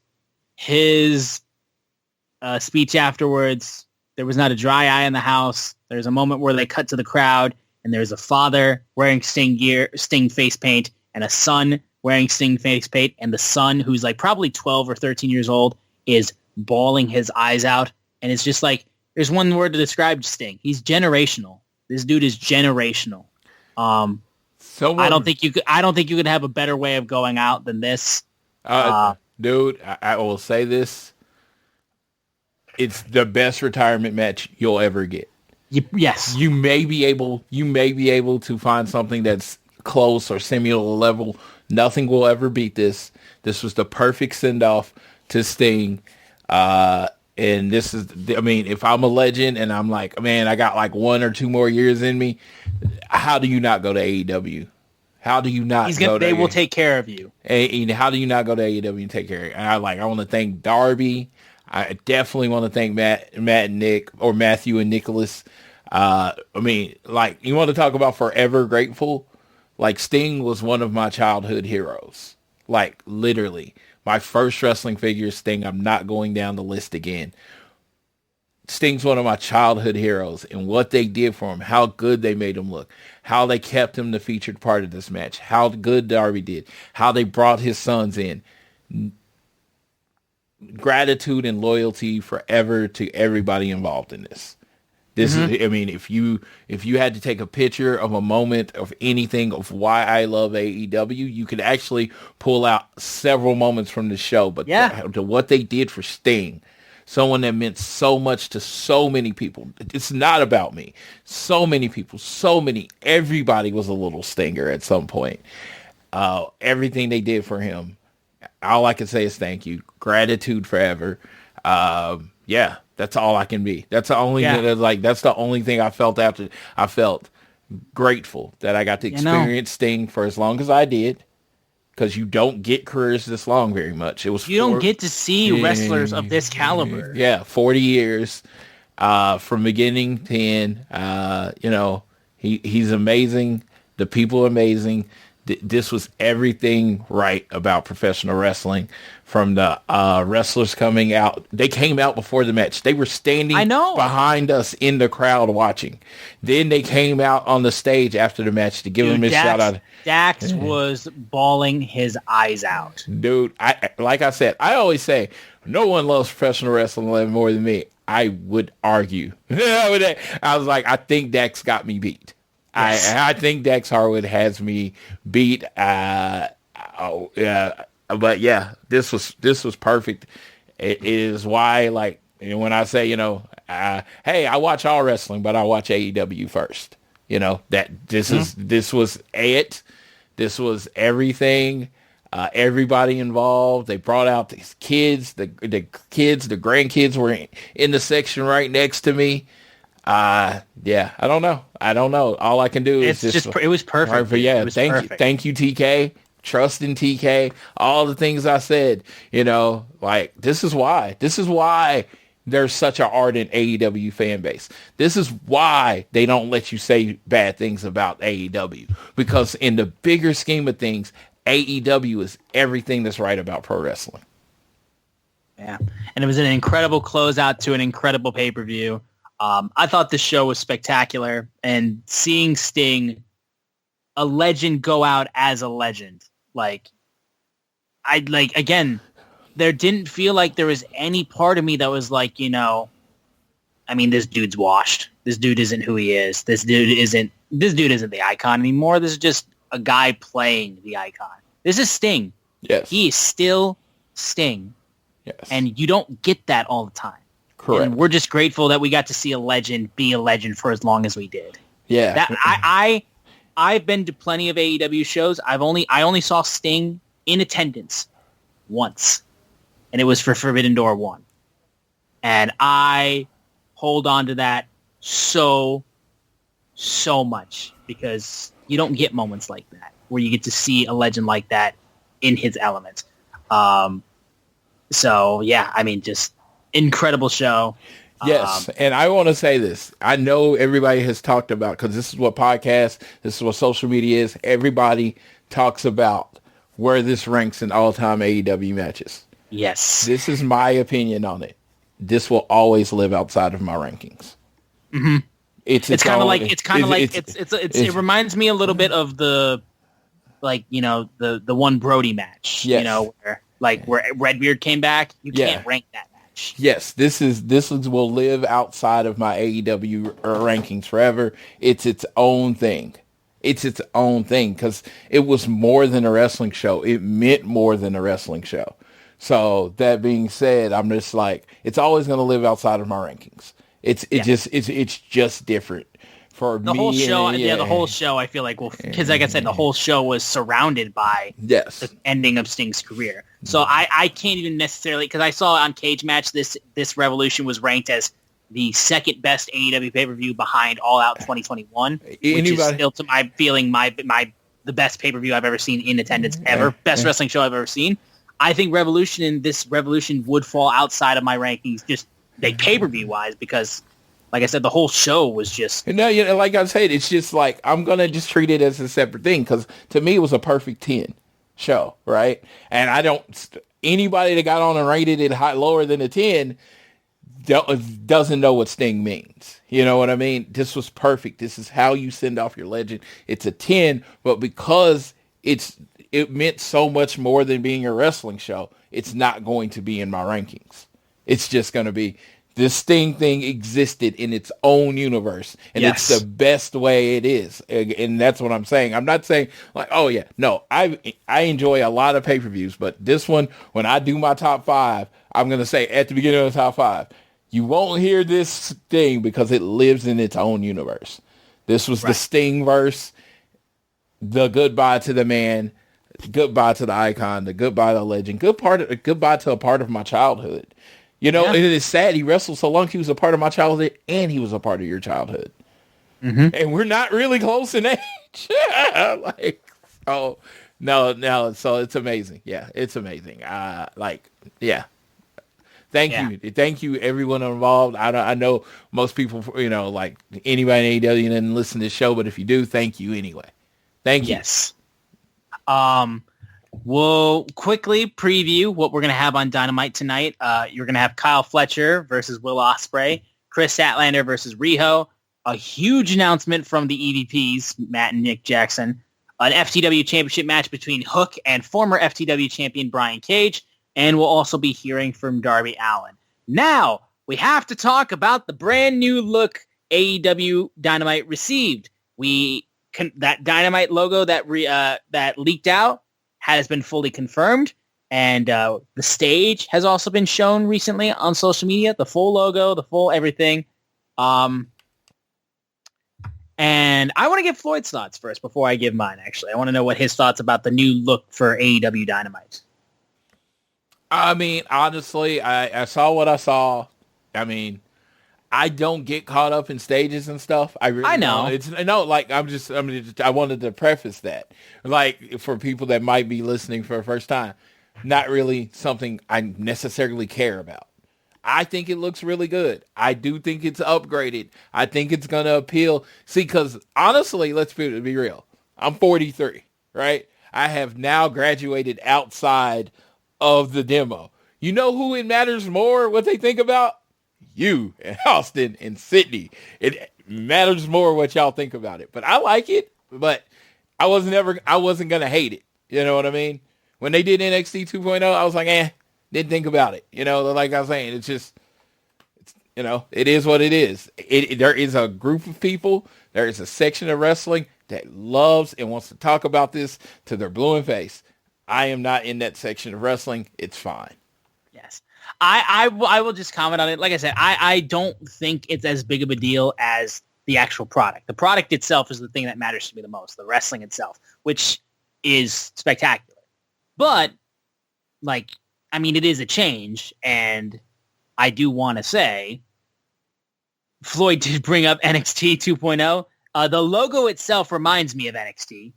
speech afterwards, there was not a dry eye in the house. There's a moment where they cut to the crowd, and there's a father wearing Sting gear, Sting face paint, and a son wearing Sting face paint, and the son, who's like probably 12 or 13 years old, is bawling his eyes out. And it's just like, there's one word to describe Sting. He's generational. This dude is generational. I don't think you could have a better way of going out than this. Dude, I will say this. It's the best retirement match you'll ever get. Yes. You may be able to find something that's close or similar level. Nothing will ever beat this. This was the perfect send-off to Sting. And this is, I mean, if I'm a legend and I'm like, man, I got like 1 or 2 more years in me, how do you not go to AEW? How do you not go to They will take care of you. And how do you not go to AEW and take care of you? And I want to thank Darby. I definitely want to thank Matt and Nick, or Matthew and Nicholas. I mean, like, you want to talk about forever grateful? Like, Sting was one of my childhood heroes. Like, literally. My first wrestling figure, Sting. I'm not going down the list again. Sting's one of my childhood heroes, and what they did for him, how good they made him look, how they kept him the featured part of this match, how good Darby did, how they brought his sons in. Gratitude and loyalty forever to everybody involved in this. This is, I mean, if you had to take a picture of a moment of anything of why I love AEW, you could actually pull out several moments from the show. But to what they did for Sting, someone that meant so much to so many people. It's not about me. So many people, everybody was a little Stinger at some point. Everything they did for him, all I can say is thank you. Gratitude forever. Yeah, that's all I can be. That's the only that's the only thing I felt after. I felt grateful that I got to experience Sting for as long as I did. Because you don't get careers this long very much. It was don't get to see wrestlers of this caliber. Yeah, 40 years from beginning to end. He's amazing. The people are amazing. This was everything right about professional wrestling. From the wrestlers coming out. They came out before the match. They were standing behind us in the crowd watching. Then they came out on the stage after the match to give him a shout out. Dax was bawling his eyes out. Dude, like I said, I always say, no one loves professional wrestling more than me. I would argue. I was like, I think Dax got me beat. Yes. I think Dax Harwood has me beat. But yeah, this was perfect. It is why, like, when I say, hey, I watch all wrestling, but I watch AEW first. That this was it. This was everything. Everybody involved. They brought out these kids. The grandkids were in the section right next to me. Yeah, I don't know. All I can do is it was perfect. But yeah, thank you, TK. Trust in TK. All the things I said. Like, this is why there's such an ardent AEW fan base. This is why they don't let you say bad things about AEW, because in the bigger scheme of things, AEW is everything that's right about pro wrestling. Yeah, and it was an incredible closeout to an incredible pay-per-view. I thought this show was spectacular, and seeing Sting, a legend, go out as a legend, again, there didn't feel like there was any part of me that was like, this dude's washed. This dude isn't who he is. This dude isn't the icon anymore. This is just a guy playing the icon. This is Sting. Yes. He is still Sting. Yes. And you don't get that all the time. Correct. And we're just grateful that we got to see a legend be a legend for as long as we did. Yeah. I've been to plenty of AEW shows. I only saw Sting in attendance once, and it was for Forbidden Door 1. And I hold on to that so much, because you don't get moments like that where you get to see a legend like that in his element. So yeah, just incredible show. Yes, and I want to say this. I know everybody has talked about, because this is what podcasts, this is what social media is. Everybody talks about where this ranks in all-time AEW matches. Yes. This is my opinion on it. This will always live outside of my rankings. Mm-hmm. It reminds me a little bit of the one Brody match. Yes. Where Redbeard came back. You can't rank that match. Yes, this will live outside of my AEW rankings forever. It's its own thing. It's its own thing, because it was more than a wrestling show. It meant more than a wrestling show. So that being said, I'm just like, it's always going to live outside of my rankings. It's just different for the me. Whole show, the whole show, I feel like, because like I said, the whole show was surrounded by the ending of Sting's career. So I can't even necessarily, because I saw on Cage Match this Revolution was ranked as the second best AEW pay-per-view behind All Out 2021, which is still, to my feeling, the best pay-per-view I've ever seen in attendance ever. Best wrestling show I've ever seen. I think Revolution would fall outside of my rankings, just like pay-per-view wise, because, like I said, the whole show was just. No, like I said, it's just like I'm gonna just treat it as a separate thing because to me it was a perfect 10 show, right? And I don't. Anybody that got on and rated it lower than a 10 doesn't know what Sting means. You know what I mean? This was perfect. This is how you send off your legend. It's a 10, but because it meant so much more than being a wrestling show, it's not going to be in my rankings. It's just going to be this Sting thing existed in its own universe, and It's the best way it is. And that's what I'm saying. I'm not saying like, oh yeah, no, I enjoy a lot of pay-per-views, but this one, when I do my top 5, I'm going to say at the beginning of the top 5, you won't hear this thing because it lives in its own universe. This was the Sting verse, the goodbye to the man, goodbye to the icon, the goodbye to the legend, goodbye to a part of my childhood. You know, it is sad. He wrestled so long. He was a part of my childhood, and he was a part of your childhood. Mm-hmm. And we're not really close in age. So it's amazing. Yeah, it's amazing. Thank you. Thank you, everyone involved. I know most people, like anybody in AEW didn't listen to this show, but if you do, thank you anyway. Thank you. Yes. We'll quickly preview what we're going to have on Dynamite tonight. You're going to have Kyle Fletcher versus Will Ospreay, Chris Statlander versus Riho, a huge announcement from the EVPs, Matt and Nick Jackson, an FTW championship match between Hook and former FTW champion Brian Cage, and we'll also be hearing from Darby Allin. Now, we have to talk about the brand new look AEW Dynamite received. That Dynamite logo that leaked out has been fully confirmed, and the stage has also been shown recently on social media, the full logo, the full everything. And I want to get Floyd's thoughts first before I give mine, actually. I want to know what his thoughts about the new look for AEW Dynamite. I mean, honestly, I saw what I saw. I mean, I don't get caught up in stages and stuff. I know. I wanted to preface that. Like, for people that might be listening for the first time, not really something I necessarily care about. I think it looks really good. I do think it's upgraded. I think it's going to appeal. See, because honestly, let's be real. I'm 43, right? I have now graduated outside of the demo. You know who it matters more what they think about? You and Austin and Sydney. It matters more what y'all think about it. But I like it, but I wasn't going to hate it. You know what I mean? When they did NXT 2.0, I was like, didn't think about it. Like I was saying, it is what it is. There is a group of people, there is a section of wrestling that loves and wants to talk about this to their blue in face. I am not in that section of wrestling. It's fine. Yes. I will just comment on it. Like I said, I don't think it's as big of a deal as the actual product. The product itself is the thing that matters to me the most, the wrestling itself, which is spectacular. But, it is a change, and I do want to say, Floyd did bring up NXT 2.0. The logo itself reminds me of NXT.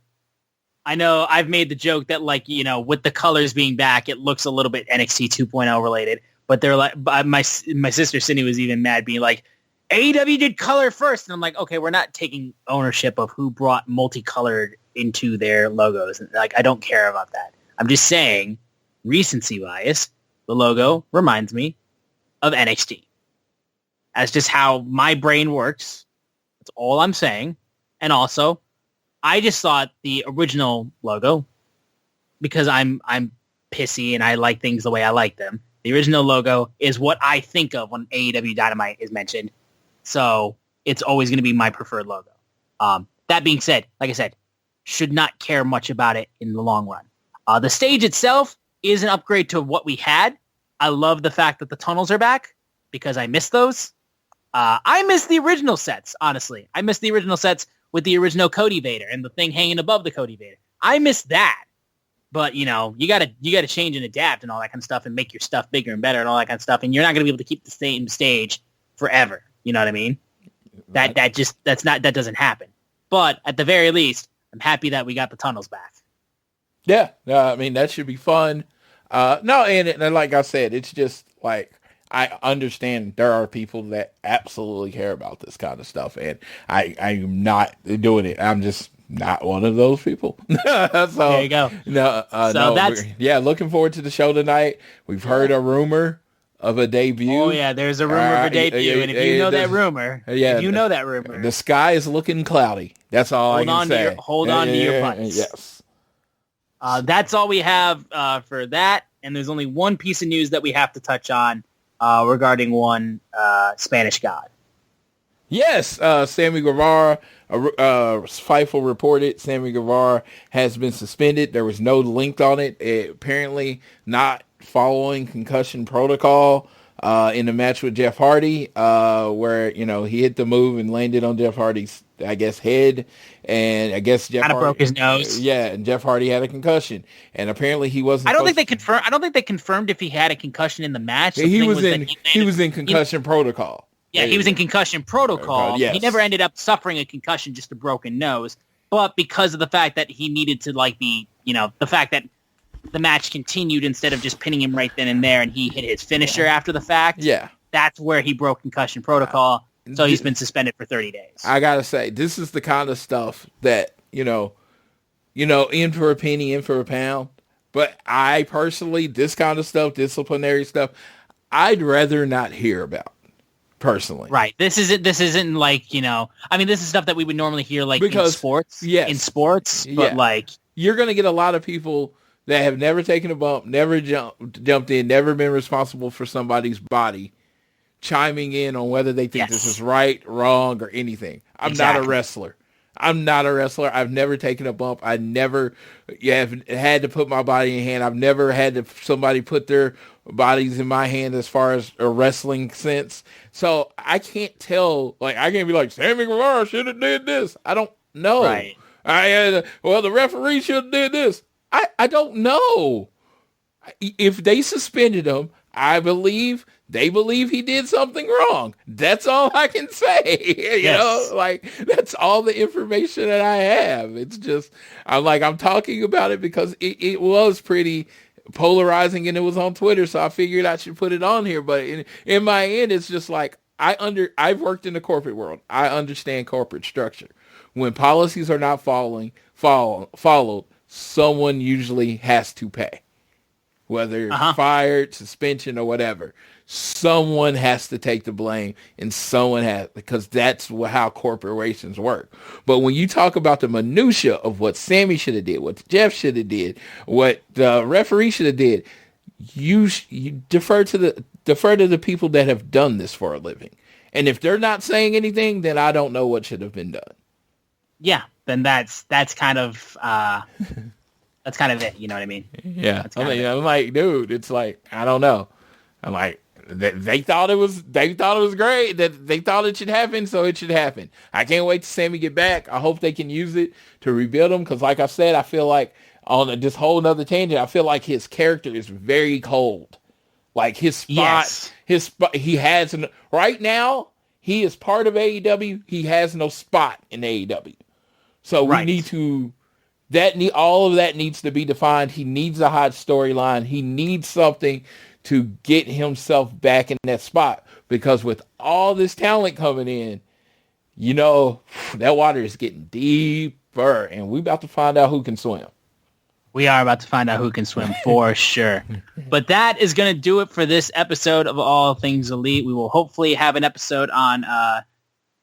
I know I've made the joke that, with the colors being back, it looks a little bit NXT 2.0 related. But they're like, my sister Cindy was even mad, being like, AEW did color first. And I'm like, okay, we're not taking ownership of who brought multicolored into their logos. And I don't care about that. I'm just saying, recency bias, the logo reminds me of NXT. That's just how my brain works. That's all I'm saying. And also, I just thought the original logo, because I'm pissy and I like things the way I like them. The original logo is what I think of when AEW Dynamite is mentioned. So it's always going to be my preferred logo. That being said, like I said, should not care much about it in the long run. The stage itself is an upgrade to what we had. I love the fact that the tunnels are back because I miss those. I miss the original sets, honestly. I miss the original sets with the original Cody Vader and the thing hanging above the Cody Vader. I miss that. But, you gotta change and adapt and all that kind of stuff and make your stuff bigger and better and all that kind of stuff. And you're not going to be able to keep the same stage forever. You know what I mean? Right. That doesn't happen. But at the very least, I'm happy that we got the tunnels back. Yeah. That should be fun. No, and like I said, it's just like, I understand there are people that absolutely care about this kind of stuff, and I'm not doing it. I'm just not one of those people. So There you go. No, So that's looking forward to the show tonight. We've heard a rumor of a debut. Oh yeah, there's a rumor of a debut, and if you know that rumor, the sky is looking cloudy. That's all I can say. Hold on to your butts. Yes. That's all we have for that, and there's only one piece of news that we have to touch on regarding one Spanish God. Yes, Sammy Guevara, Fightful reported Sammy Guevara has been suspended. There was no link on it. Apparently not following concussion protocol in the match with Jeff Hardy, where, he hit the move and landed on Jeff Hardy's, I guess, head, and I guess Jeff Hardy broke his nose. Yeah, and Jeff Hardy had a concussion, and apparently he wasn't. I don't think they confirmed if he had a concussion in the match. He was in concussion protocol. Yeah, he was in concussion protocol. Yes. He never ended up suffering a concussion, just a broken nose. But because of the fact that he needed to, the fact that the match continued instead of just pinning him right then and there, and he hit his finisher after the fact. Yeah. That's where he broke concussion protocol. So he's been suspended for 30 days. I got to say, this is the kind of stuff that, in for a penny, in for a pound. But I personally, this kind of stuff, disciplinary stuff, I'd rather not hear about. Personally. Right. This isn't like, this is stuff that we would normally hear in sports. Yes. In sports. But you're going to get a lot of people that have never taken a bump, never jumped in, never been responsible for somebody's body, chiming in on whether they think this is right, wrong, or anything. I'm not a wrestler. I've never taken a bump. I never have had to put my body in hand. I've never had somebody put their bodies in my hand as far as a wrestling sense. So I can't tell, I can't be like, Sammy Guevara should have did this. I don't know. Right. The referee should have did this. I don't know. If they suspended him, they believe he did something wrong. That's all I can say. That's all the information that I have. It's just, I'm talking about it because it was pretty polarizing and it was on Twitter, so I figured I should put it on here. But in my end, it's just I've worked in the corporate world. I understand corporate structure. When policies are not followed, someone usually has to pay. Whether it's fired, suspension, or whatever. Someone has to take the blame, and because that's how corporations work. But when you talk about the minutia of what Sammy should have did, what Jeff should have did, what the referee should have did, you defer to the people that have done this for a living. And if they're not saying anything, then I don't know what should have been done. Yeah, then that's kind of that's kind of it. You know what I mean? Yeah. I'm like, dude, it's I don't know. I'm like, they thought it was great, that they thought it should happen, so it should happen. I can't wait to Sammy get back. I hope they can use it to rebuild him, because like I said, I feel like on this whole nother tangent, I feel like his character is very cold. His spot, he has right now, he is part of AEW. He has no spot in AEW. So we need to, all of that needs to be defined. He needs a hot storyline. He needs something to get himself back in that spot, because with all this talent coming in, that water is getting deeper, and we're about to find out who can swim. We are about to find out who can swim for sure. But that is going to do it for this episode of All Things Elite. We will hopefully have an episode on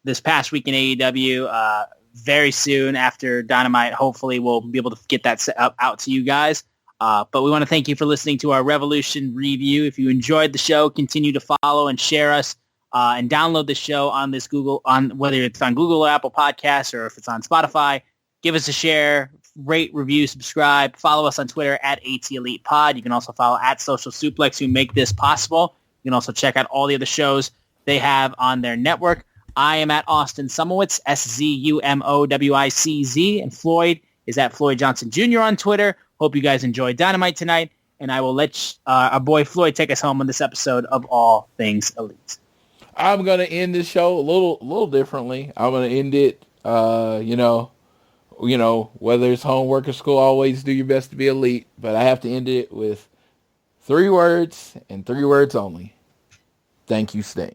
this past week in AEW very soon after Dynamite. Hopefully we'll be able to get that set up out to you guys. But we want to thank you for listening to our Revolution review. If you enjoyed the show, continue to follow and share us and download the show on this whether it's on Google or Apple Podcasts or if it's on Spotify. Give us a share, rate, review, subscribe. Follow us on Twitter at ATElitePod. You can also follow at Social Suplex, who make this possible. You can also check out all the other shows they have on their network. I am at Austin Sumowicz, SZUMOWICZ, and Floyd is at Floyd Johnson Jr. on Twitter. Hope you guys enjoyed Dynamite tonight, and I will let our boy Floyd take us home on this episode of All Things Elite. I'm going to end this show a little differently. I'm going to end it, whether it's homework or school, always do your best to be elite. But I have to end it with 3 words and 3 words only. Thank you, Sting.